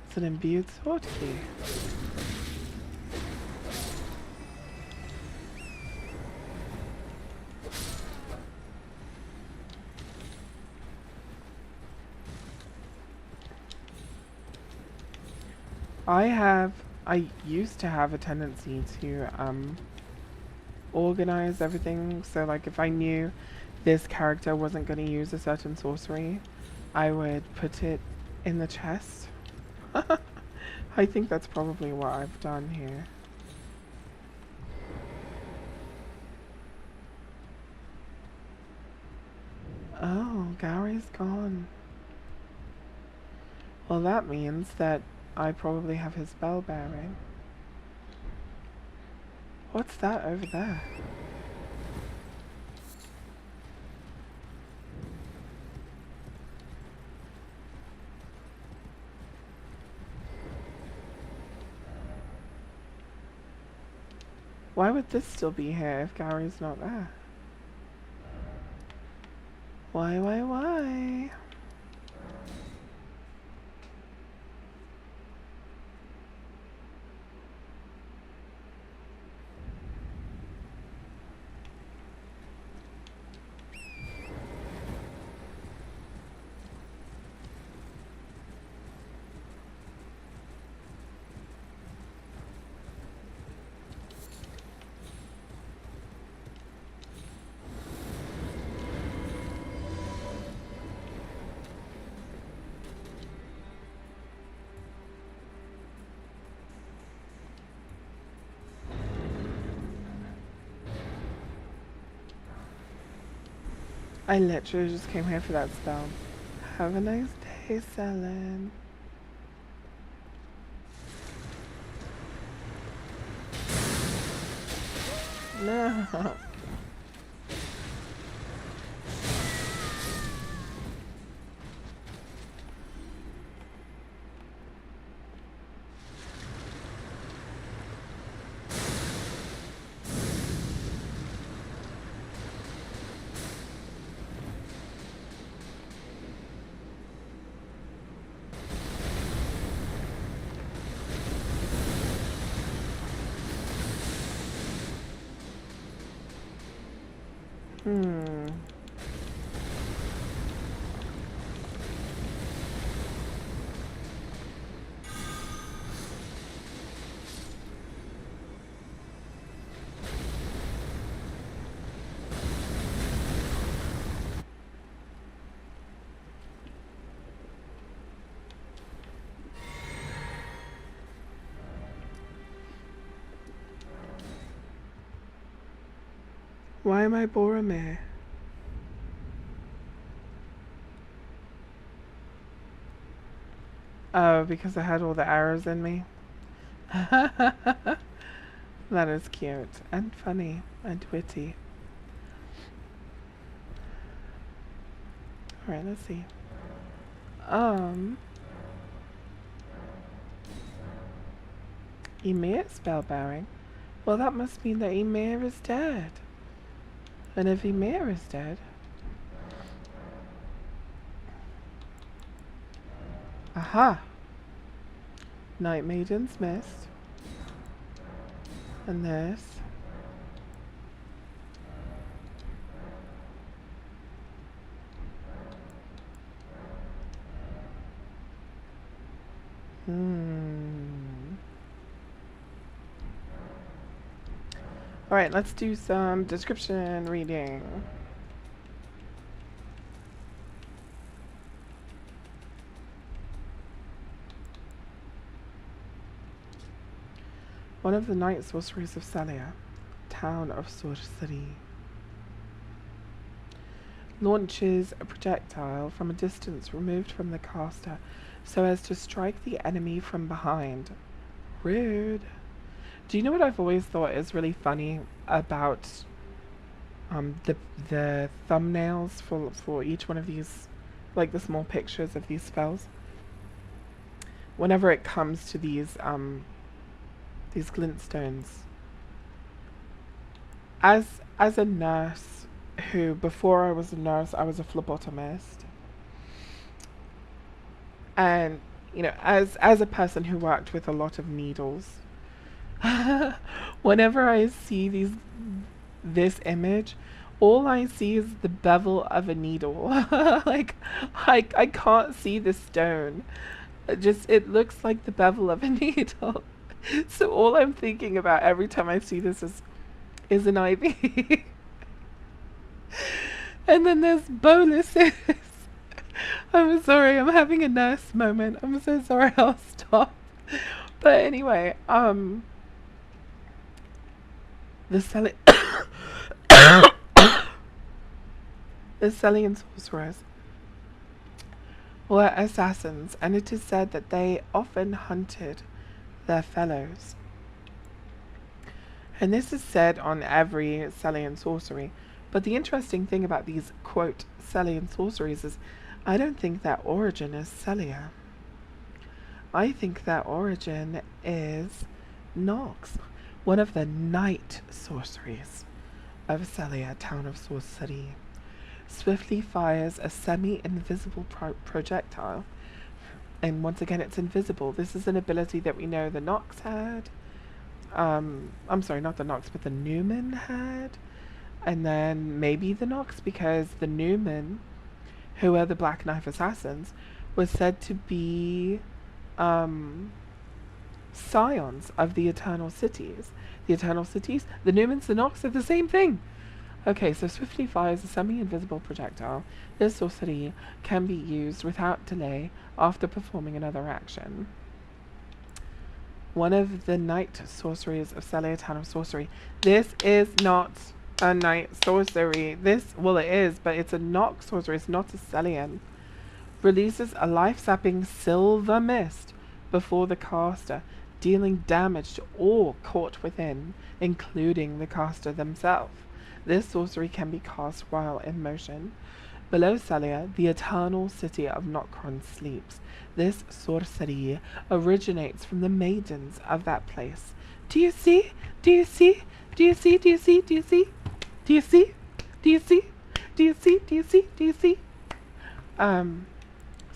It's an imbued sword key. I used to have a tendency to organize everything, so like if I knew this character wasn't going to use a certain sorcery, I would put it in the chest. I think that's probably what I've done here. Oh, Gary's gone. Well, that means that I probably have his bell bearing. What's that over there? Why would this still be here if Gary's not there? Why? I literally just came here for that spell. Have a nice day, Selin. No. Hmm. Why am I Boromir? Oh, because I had all the arrows in me. That is cute and funny and witty. Alright, let's see. Ymir spellbearing? Well, that must mean that Ymir is dead. And if Ymir is dead... Aha! Night Maiden's Mist. And this. Alright, let's do some description reading. One of the night sorceries of Celia, town of sorcery, launches a projectile from a distance removed from the caster so as to strike the enemy from behind. Rude. Do you know what I've always thought is really funny about the thumbnails for each one of these, like the small pictures of these spells? Whenever it comes to these glintstones, as a nurse who, before I was a nurse, I was a phlebotomist, and you know, as a person who worked with a lot of needles, whenever I see this image, all I see is the bevel of a needle. Like, I can't see the stone. It looks like the bevel of a needle. So all I'm thinking about every time I see this is an IV. And then there's bonuses. I'm sorry, I'm having a nurse moment. I'm so sorry, I'll stop. But anyway, the selling the Celian sorcerers were assassins, and it is said that they often hunted their fellows. And this is said on every Celian sorcery. But the interesting thing about these, quote, Celian sorceries is I don't think their origin is Celia. I think their origin is Nox, one of the night sorceries of Celia, town of sorcery, swiftly fires a semi-invisible projectile. And once again, it's invisible. This is an ability that we know the Nox had. I'm sorry, not the Nox, but the Newman had. And then maybe the Nox, because the Newman, who are the Black Knife Assassins, was said to be scions of the Eternal Cities. The Eternal Cities, the Newmans, the Nox are the same thing. Okay, so swiftly fires a semi-invisible projectile. This sorcery can be used without delay after performing another action. One of the night sorceries of Celia, town of sorcery. This is not a night sorcery. Well, it is, but it's a Nox sorcery. It's not a Celian. Releases a life-sapping silver mist before the caster, dealing damage to all caught within, including the caster themselves. This sorcery can be cast while in motion. Below Celia, the eternal city of Nokron sleeps. This sorcery originates from the maidens of that place. Do you see? Do you see? Do you see? Do you see? Do you see? Do you see? Do you see? Do you see? Do you see? Do you see? So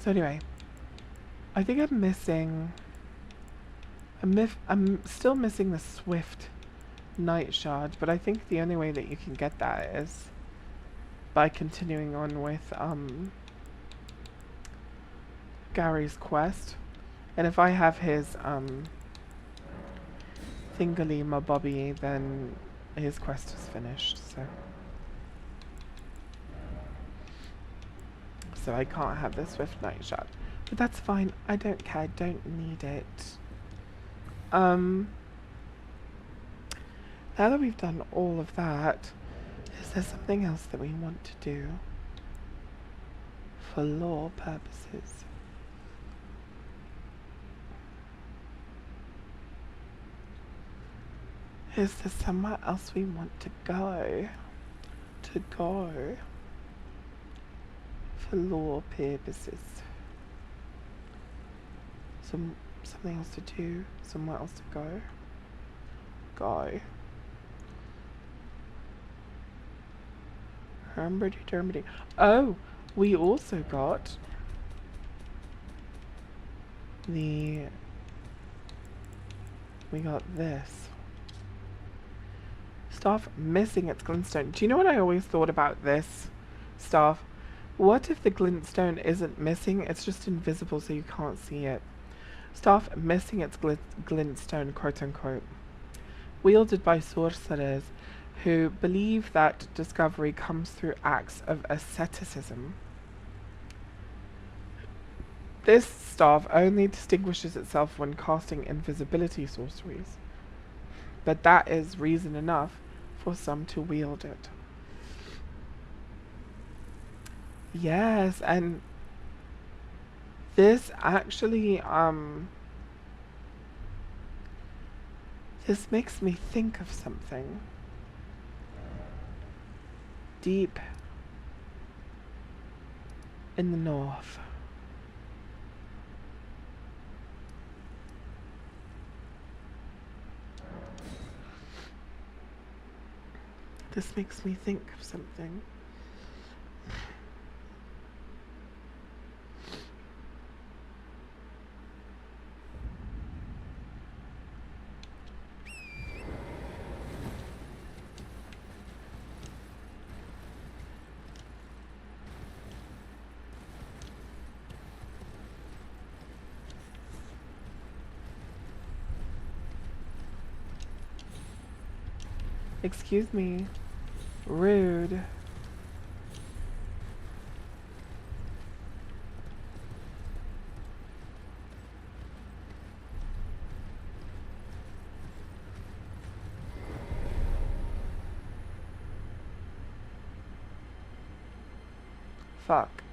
anyway, I think I'm missing. I'm still missing the Swift Night Shard, but I think the only way that you can get that is by continuing on with Gary's quest. And if I have his Thingali Mabobby, then his quest is finished, so I can't have the Swift Night Shard. But that's fine, I don't care, I don't need it. Now that we've done all of that, is there something else that we want to do for lore purposes? Is there somewhere else we want to go? For lore purposes. Something else to do, somewhere else to go. Hermity. Oh, we also got we got this. Staff missing its glintstone. Do you know what I always thought about this staff? What if the glintstone isn't missing? It's just invisible so you can't see it. Staff missing its glintstone, quote unquote. Wielded by sorcerers who believe that discovery comes through acts of asceticism. This staff only distinguishes itself when casting invisibility sorceries, but that is reason enough for some to wield it. Yes, and this actually, this makes me think of something. Deep in the north. This makes me think of something. Excuse me. Rude. Fuck.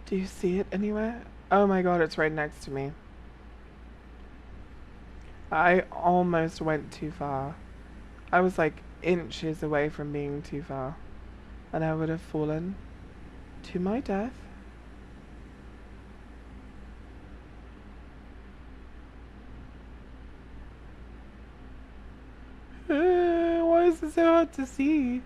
Do you see it anywhere? Oh my god, it's right next to me. I almost went too far. I was like inches away from being too far. And I would have fallen. To my death. Why is it so hard to see?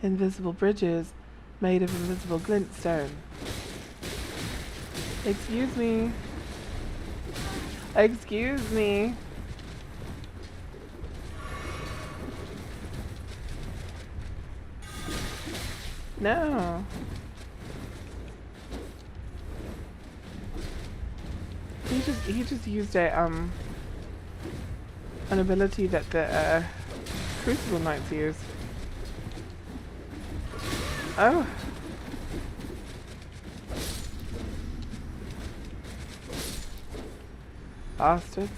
Invisible bridges made of invisible glintstone. Excuse me. Excuse me. No. He just used an ability that the Crucible Knights use. Oh. Bastards.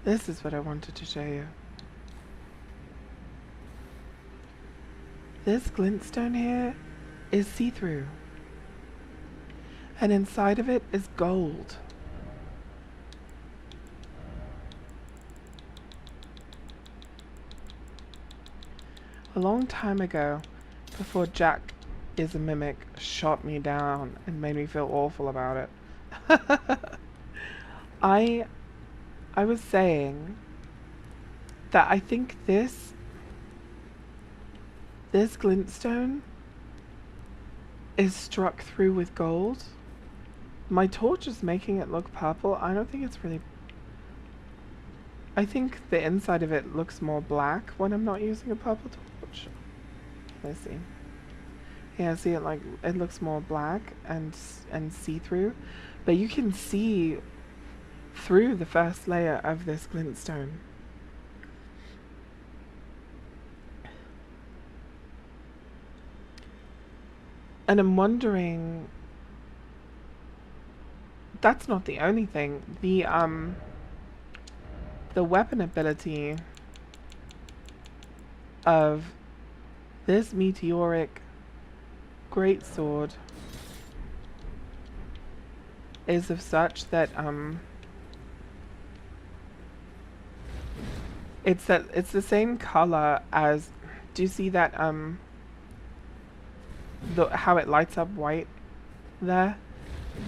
This is what I wanted to show you. This glintstone here is see-through. And inside of it is gold. A long time ago, before Jack is a mimic shot me down and made me feel awful about it, I was saying that I think this glintstone is struck through with gold. My torch is making it look purple. I don't think it's really... I think the inside of it looks more black when I'm not using a purple torch. Let's see. Yeah, see it like it looks more black and see-through, but you can see through the first layer of this glintstone. And I'm wondering, that's not the only thing. The weapon ability of this meteoric greatsword is of such that it's the same color as, do you see that how it lights up white there?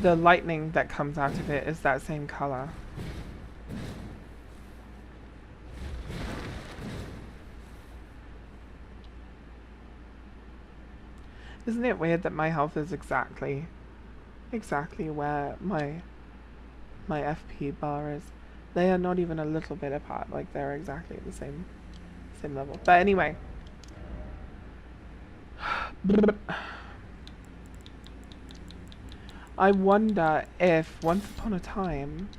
The lightning that comes out of it is that same color. Isn't it weird that my health is exactly where my FP bar is? They are not even a little bit apart, like they're exactly at the same level. But anyway. I wonder if once upon a time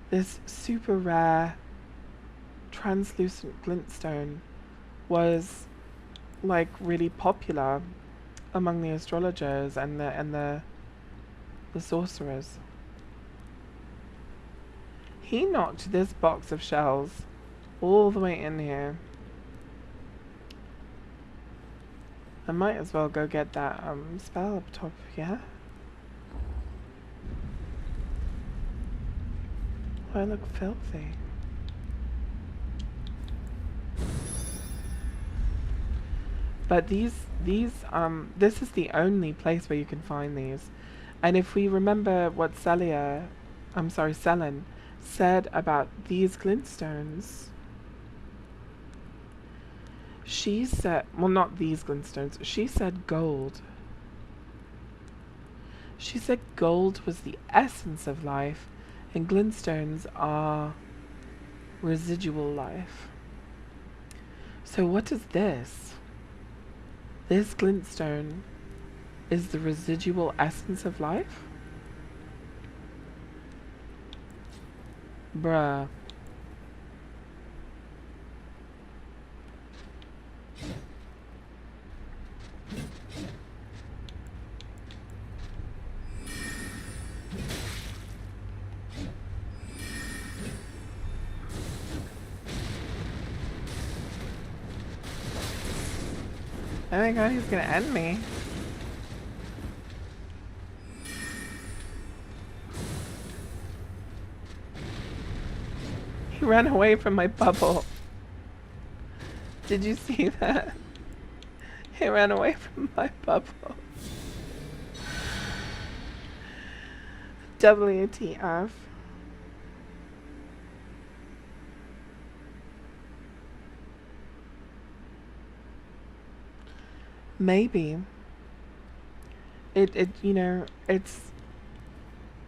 this super rare translucent glintstone was like really popular among the astrologers and the sorcerers. He knocked this box of shells all the way in here. I might as well go get that spell up top, yeah? Oh, I look filthy. But this is the only place where you can find these. And if we remember what Selen said about these glintstones, she said, well, not these glintstones, she said gold. She said gold was the essence of life, and glintstones are residual life. So what is this? This glintstone is the residual essence of life? Bruh. Oh my god, he's gonna end me. He ran away from my bubble. Did you see that? He ran away from my bubble. WTF. Maybe. You know,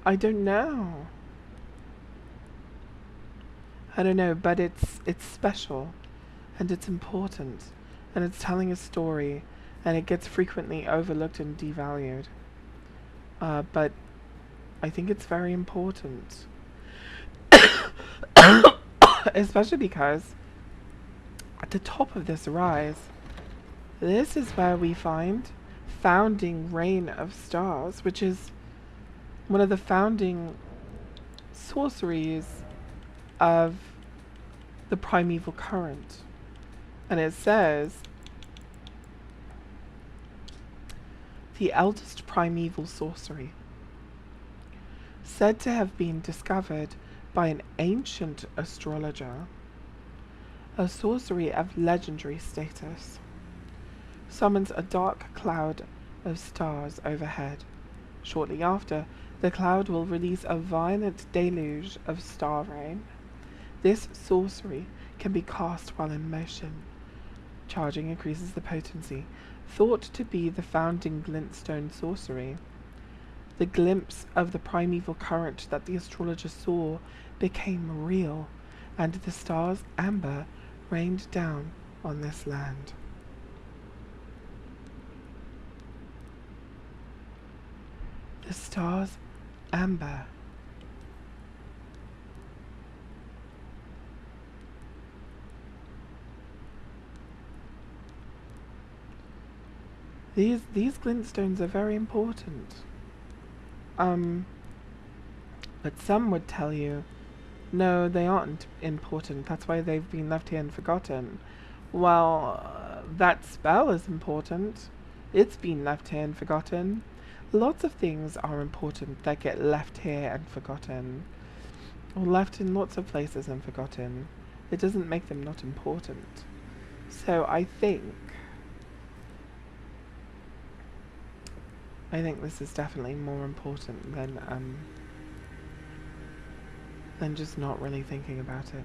I don't know. I don't know, but it's special, and it's important, and it's telling a story, and it gets frequently overlooked and devalued. But I think it's very important. Especially because at the top of this rise, this is where we find founding Reign of Stars, which is one of the founding sorceries of the primeval current. And it says, the eldest primeval sorcery, said to have been discovered by an ancient astrologer, a sorcery of legendary status, summons a dark cloud of stars overhead. Shortly after, the cloud will release a violent deluge of star rain. This sorcery can be cast while in motion. Charging increases the potency. Thought to be the founding glintstone sorcery, the glimpse of the primeval current that the astrologer saw became real, and the stars' amber rained down on this land. The stars' amber. These glintstones are very important. But some would tell you, no, they aren't important. That's why they've been left here and forgotten. Well, that spell is important. It's been left here and forgotten. Lots of things are important that get left here and forgotten. Or left in lots of places and forgotten. It doesn't make them not important. So I think this is definitely more important than just not really thinking about it.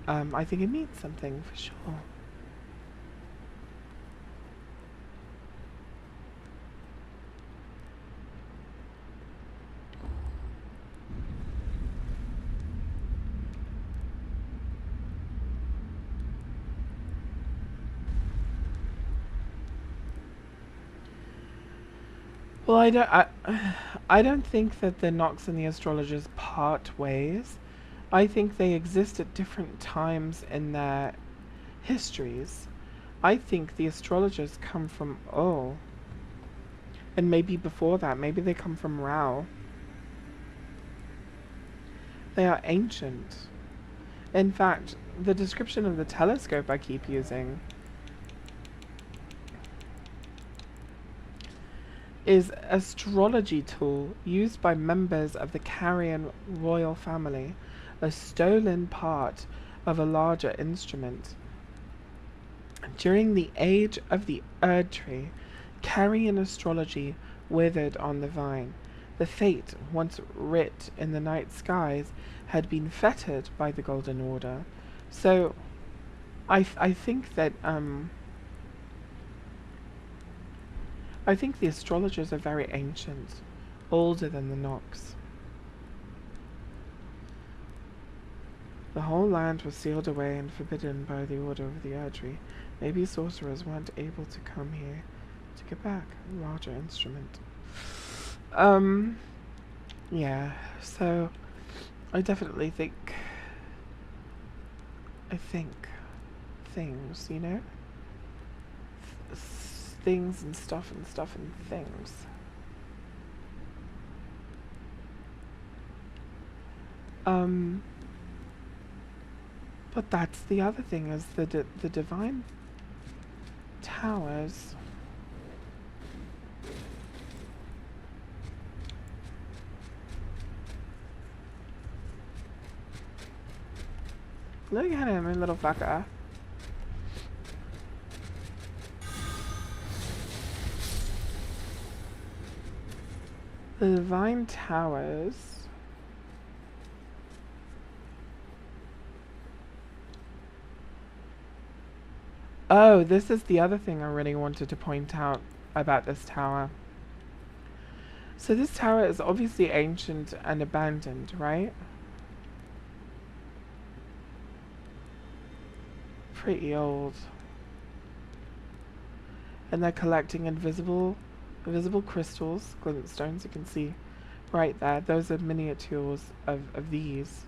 I think it means something for sure. Well, I don't think that the Nox and the astrologers part ways. I think they exist at different times in their histories. I think the astrologers come from Ol. And maybe before that, maybe they come from Rao. They are ancient. In fact, the description of the telescope I keep using is astrology tool used by members of the Carian royal family, a stolen part of a larger instrument. During the age of the Erd Tree, Carian astrology withered on the vine. The fate once writ in the night skies had been fettered by the Golden Order. So I think that I think the astrologers are very ancient, older than the Nox. The whole land was sealed away and forbidden by the order of the Erdtree. Maybe sorcerers weren't able to come here to get back a larger instrument. Yeah, so I definitely think things, you know? Things and stuff and things. But that's the other thing, is the divine towers. Look at him, a little fucker. The Divine Towers. Oh, this is the other thing I really wanted to point out about this tower. So this tower is obviously ancient and abandoned, right? Pretty old. And they're collecting invisible crystals, glintstones, you can see right there. Those are miniatures of these.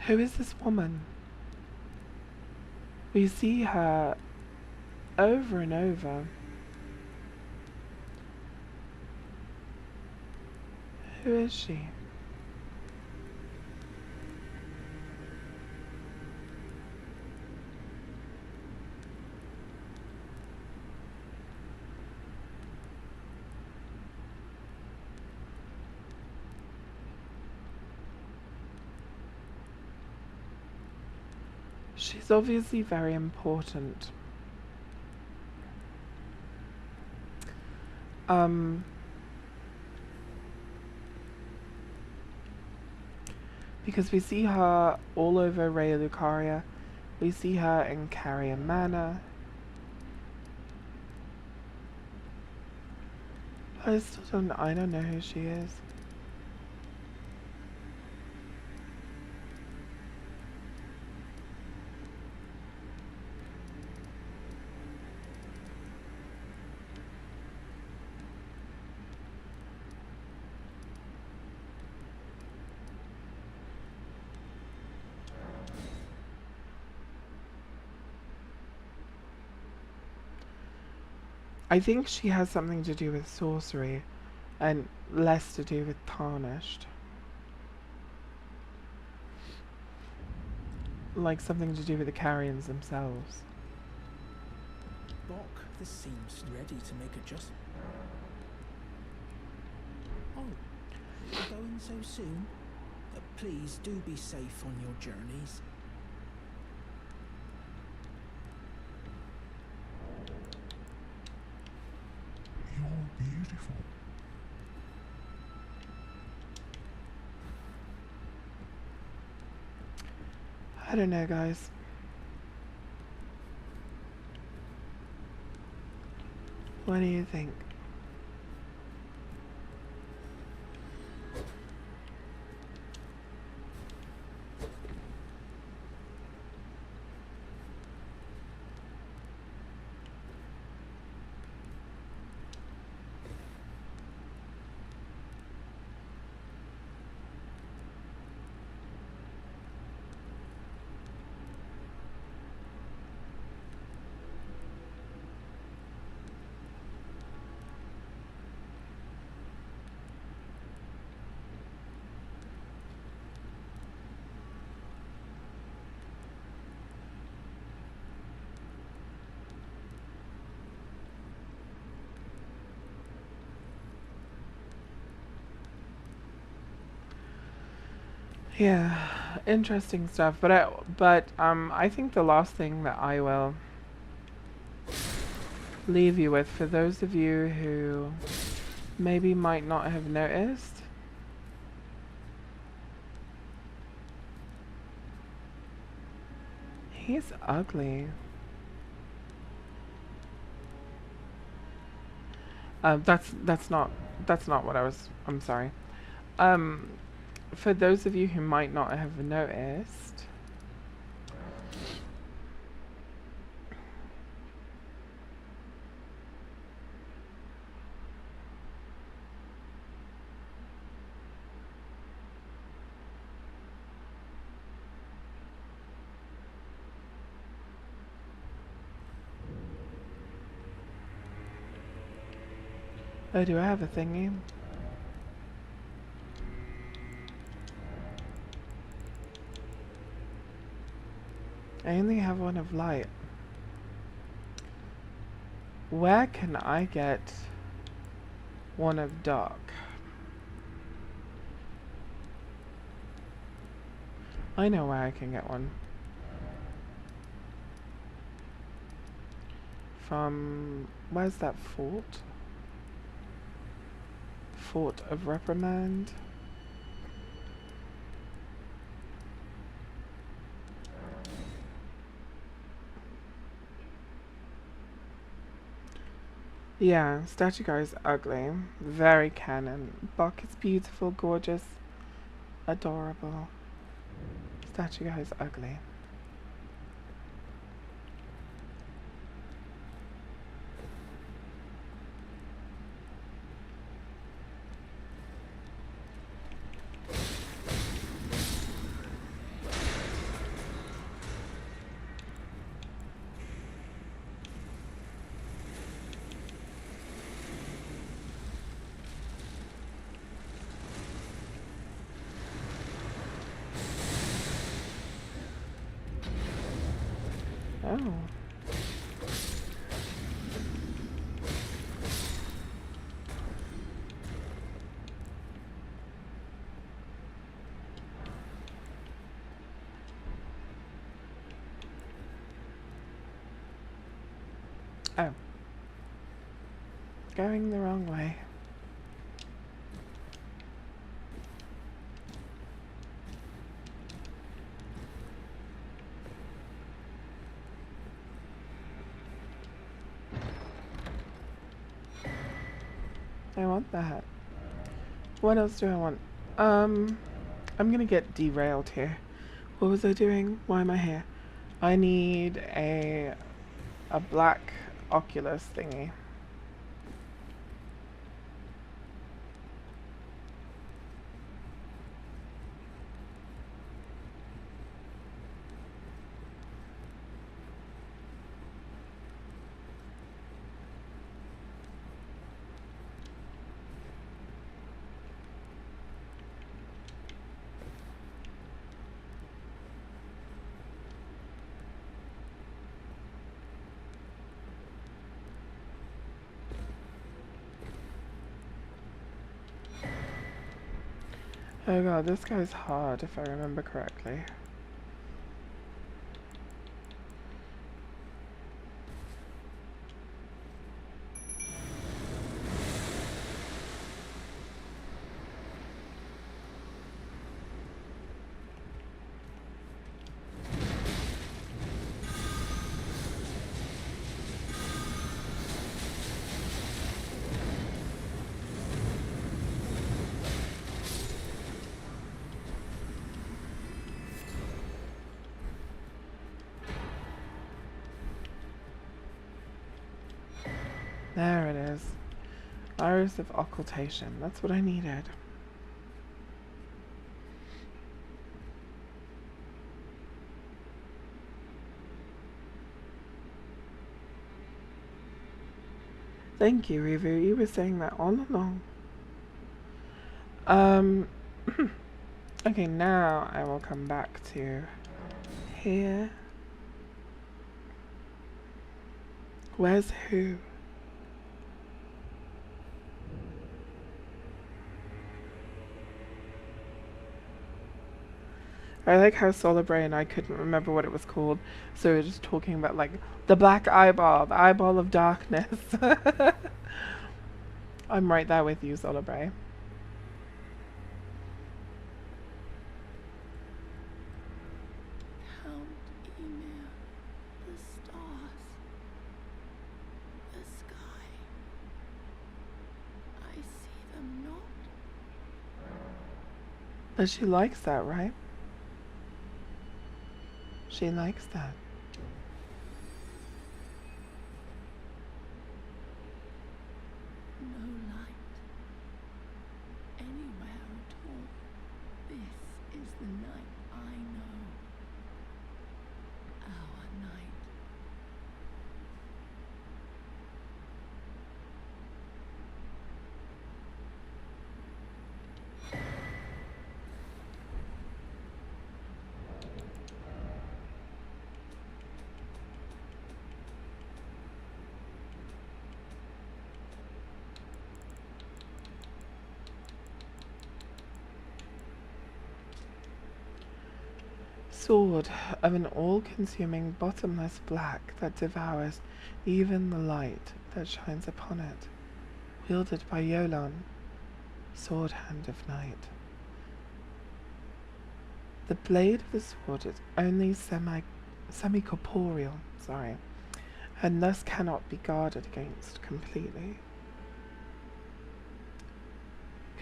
Who is this woman? We see her over and over. Who is she? She's obviously very important. Because we see her all over Raya Lucaria. We see her in Carrier Manor. I don't know who she is. I think she has something to do with sorcery and less to do with tarnished. Like something to do with the Carrions themselves. Bok, this seems ready to make adjustments. Oh, you're going so soon? Please do be safe on your journeys. You're beautiful. I don't know, guys. What do you think? Yeah, interesting stuff. But I think the last thing that I will leave you with, for those of you who maybe might not have noticed, he's ugly. That's not what I was. I'm sorry. For those of you who might not have noticed, oh, do I have a thingy? I only have one of light. Where can I get one of dark? I know where I can get one. From... where's that fort? Fort of Reprimand? Yeah, statue guy is ugly. Very canon. Buck is beautiful, gorgeous, adorable. Statue guy is ugly. Oh. Oh. Going the wrong way. I want that. What else do I want? I'm gonna get derailed here. What was I doing? Why am I here? I need a black Oculus thingy. Oh god, this guy's hard if I remember correctly. There it is. Iris of Occultation. That's what I needed. Thank you, Revu. You were saying that all along. Okay, now I will come back to here. Where's who? I like how Solar Brain, I couldn't remember what it was called, so we were just talking about like the black eyeball, the eyeball of darkness. I'm right there with you, Solar Brain. Count Emir, the stars, the sky. I see them not. But she likes that, right? She likes that. No light anywhere at all. This is the night I know. Our night. sword of an all-consuming bottomless black that devours even the light that shines upon it, wielded by Yolan, sword hand of night. The blade of the sword is only semi-corporeal, and thus cannot be guarded against completely.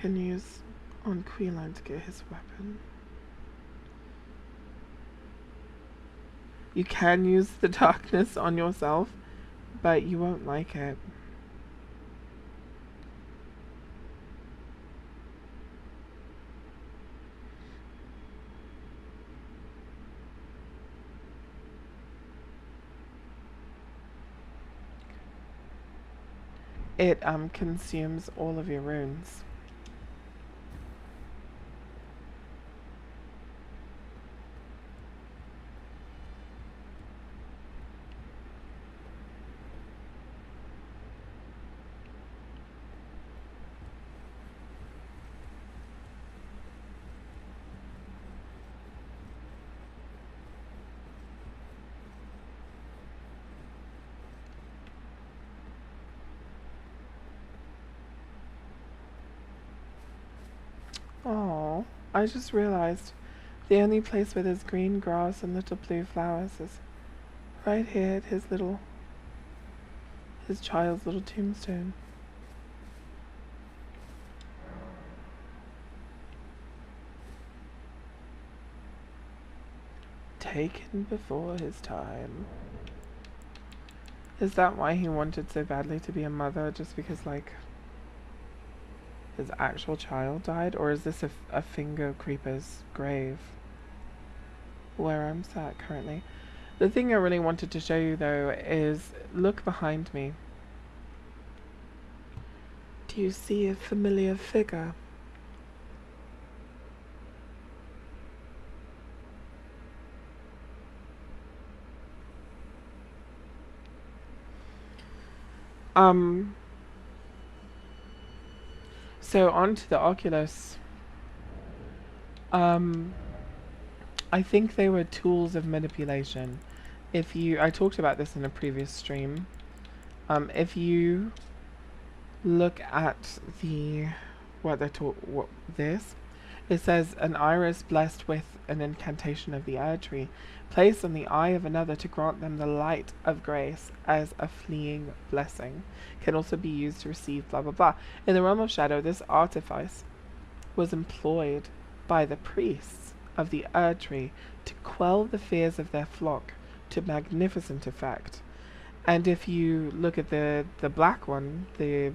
Can use on Queeline to get his weapon. You can use the darkness on yourself, but you won't like it. It consumes all of your runes. Oh, I just realized the only place where there's green grass and little blue flowers is right here at his child's little tombstone. Taken before his time. Is that why he wanted so badly to be a mother, just because, like, his actual child died? Or is this a finger creeper's grave where I'm sat currently? The thing I really wanted to show you, though, is look behind me. Do you see a familiar figure? So onto the Oculus. I think they were tools of manipulation. I talked about this in a previous stream. If you look at it says an iris blessed with an incantation of the Erdtree, placed on the eye of another to grant them the light of grace as a fleeing blessing, can also be used to receive blah blah blah. In the realm of shadow, this artifice was employed by the priests of the Erdtree to quell the fears of their flock to magnificent effect. And if you look at the black one, the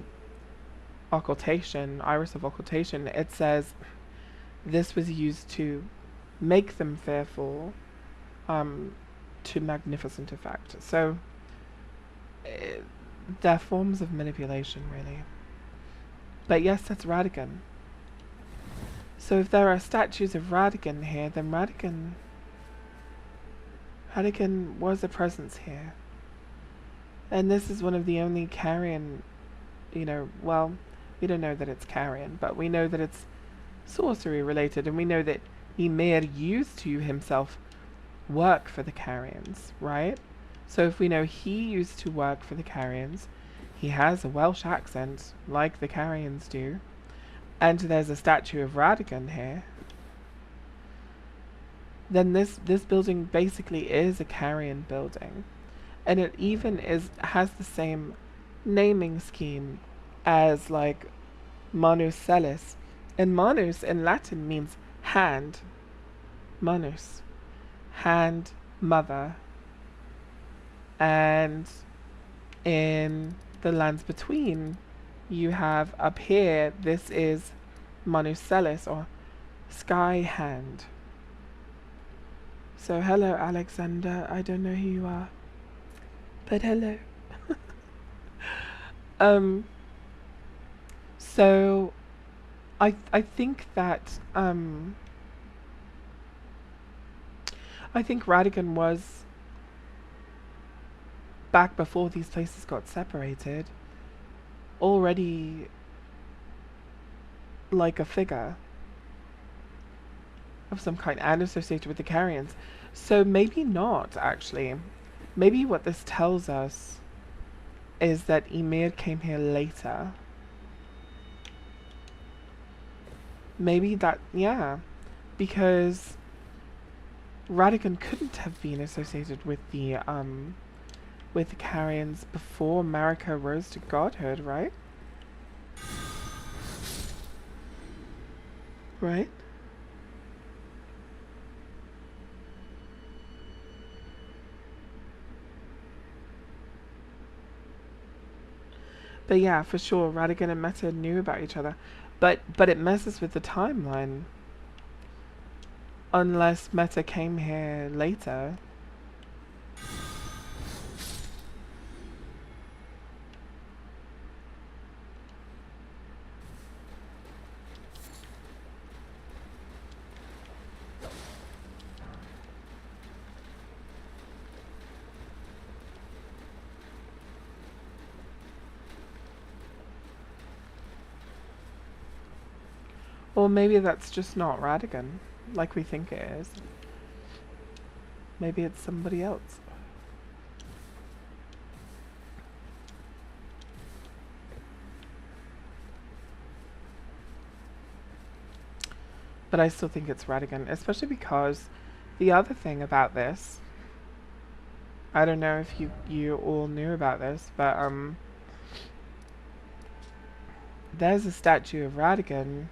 occultation, iris of occultation, it says this was used to make them fearful to magnificent effect. So they're forms of manipulation, really. But yes, that's Radigan. So if there are statues of Radigan here, then Radigan was a presence here. And this is one of the only carrion, well, we don't know that it's carrion, but we know that it's sorcery related, and we know that Ymir used to himself work for the carrions, right? So if we know he used to work for the carrions, he has a Welsh accent like the carrions do, and there's a statue of Radigan here, then this building basically is a carrion building. And it even has the same naming scheme as, like, Manus Celis. And Manus in Latin means hand. Manus. Hand, mother. And in the lands between, you have up here, this is Manus Celis, or sky hand. So hello, Alexander. I don't know who you are, but hello. So I think that I think Radigan was, back before these places got separated, already like a figure of some kind and associated with the carrions. So maybe not, actually. Maybe what this tells us is that Ymir came here later. Maybe that, yeah. Because Radigan couldn't have been associated with the Carians before Marika rose to godhood, right? Right? But yeah, for sure, Radigan and Meta knew about each other. But it messes with the timeline. Unless Meta came here later. Or maybe that's just not Radigan, like we think it is. Maybe it's somebody else. But I still think it's Radigan, especially because the other thing about this, I don't know if you all knew about this, but there's a statue of Radigan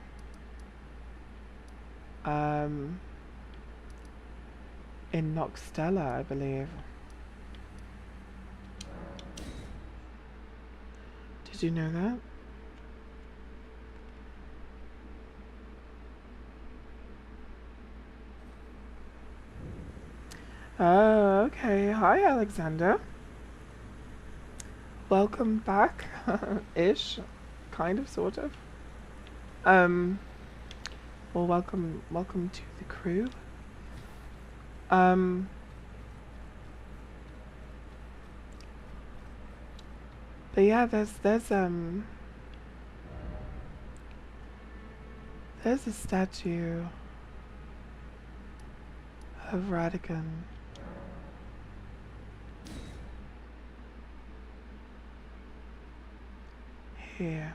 in Noxtella, I believe. Did you know that? Oh, okay. Hi, Alexander. Welcome back, ish, kind of, sort of. Well, welcome to the crew. But yeah, there's a statue of Radigan. Here.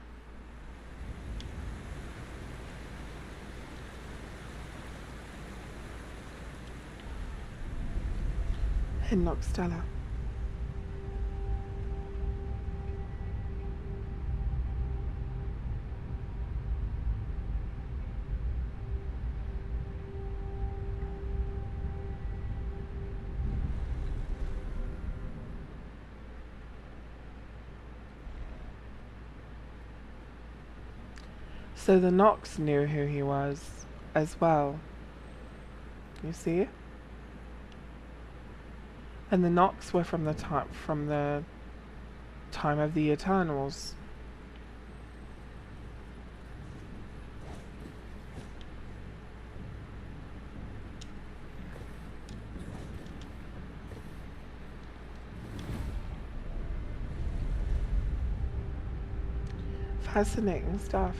In Noxtella. So the Nox knew who he was as well. You see? And the Nox were from the time of the Eternals. Fascinating stuff.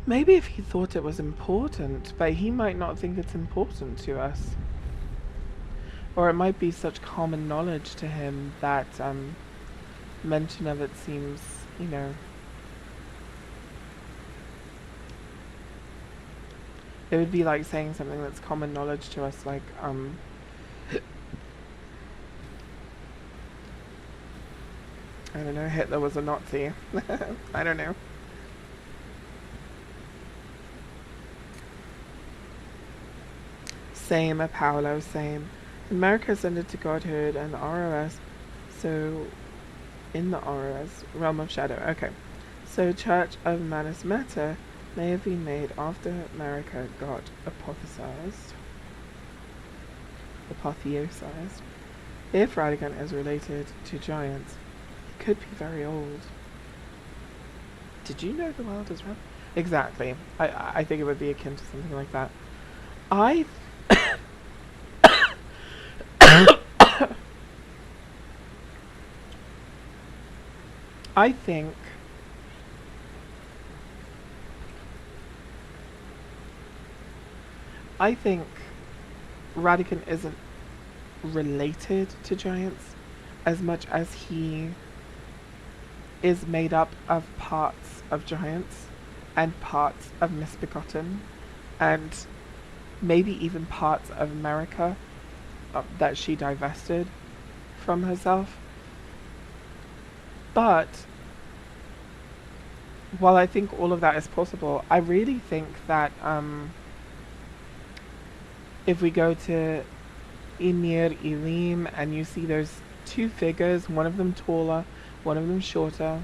Maybe if he thought it was important, but he might not think it's important to us. Or it might be such common knowledge to him that mention of it seems, you know... It would be like saying something that's common knowledge to us, like, I don't know, Hitler was a Nazi. I don't know. Same, Paolo, same. America ascended to godhood and the ROS, so in the ROS, realm of shadow. Okay, so Church of Manus Meta may have been made after America got apotheosized. If Radigan is related to giants, he could be very old. Did you know the world is round? Exactly. I think it would be akin to something like that. I think I think Radigan isn't related to giants as much as he is made up of parts of giants and parts of misbegotten and maybe even parts of America that she divested from herself. But while I think all of that is possible, I really think that if we go to Emir Elim and you see those two figures, one of them taller, one of them shorter,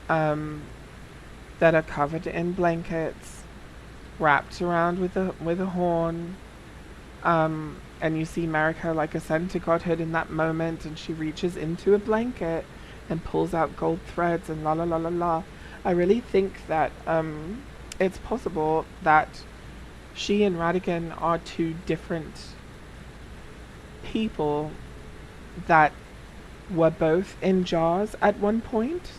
that are covered in blankets, wrapped around with a horn, and you see Marika like ascend to godhood in that moment, and she reaches into a blanket and pulls out gold threads and la la la la la. I really think that it's possible that she and Radigan are two different people that were both in jars at one point,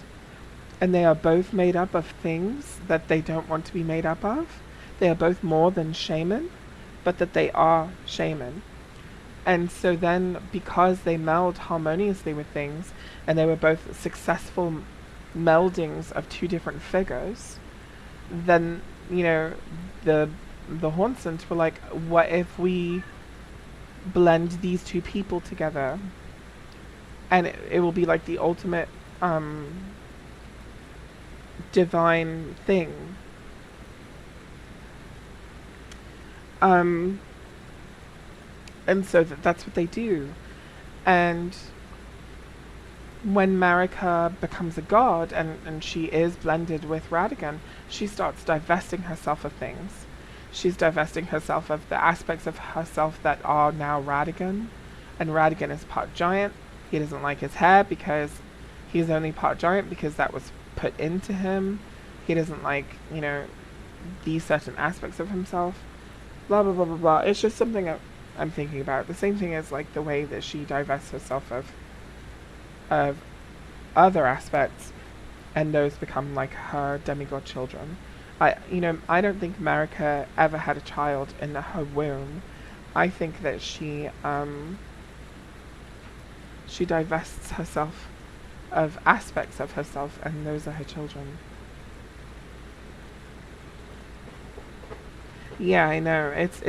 and they are both made up of things that they don't want to be made up of. They are both more than shaman, but that they are shaman. And so then, because they meld harmoniously with things, and they were both successful meldings of two different figures, then, you know, the Hornsons were like, what if we blend these two people together? And it will be like the ultimate divine thing. And so that's what they do. And when Marika becomes a god and she is blended with Radigan, she starts divesting herself of things. She's divesting herself of the aspects of herself that are now Radigan. And Radigan is part giant. He doesn't like his hair because he's only part giant because that was put into him. He doesn't like, you know, these certain aspects of himself. Blah, blah, blah, blah, blah. It's just something I'm thinking about. The same thing as, like, the way that she divests herself of other aspects, and those become, like, her demigod children. I don't think Marika ever had a child in her womb. I think that she divests herself of aspects of herself, and those are her children. Yeah, I know. It's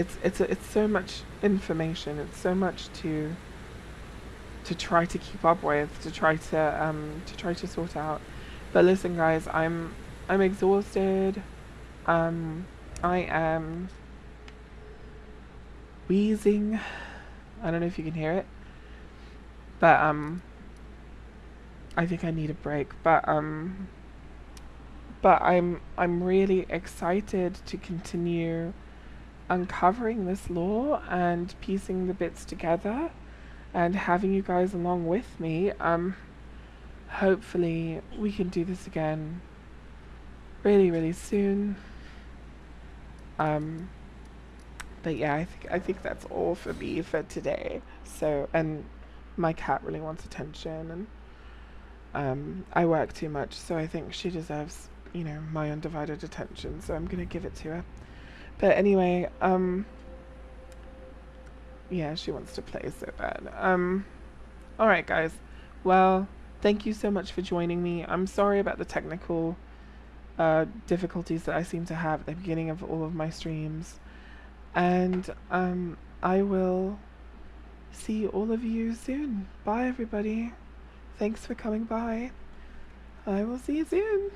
so much information. It's so much to try to keep up with, to try to sort out. But listen, guys, I'm exhausted. I am wheezing. I don't know if you can hear it, but I think I need a break. But I'm really excited to continue uncovering this lore and piecing the bits together and having you guys along with me. Hopefully we can do this again really, really soon. But yeah, I think that's all for me for today. So, and my cat really wants attention, and I work too much, so I think she deserves, you know, my undivided attention, so I'm gonna give it to her. But anyway, yeah, she wants to play so bad. Alright, guys. Well, thank you so much for joining me. I'm sorry about the technical difficulties that I seem to have at the beginning of all of my streams. And I will see all of you soon. Bye, everybody. Thanks for coming by. I will see you soon.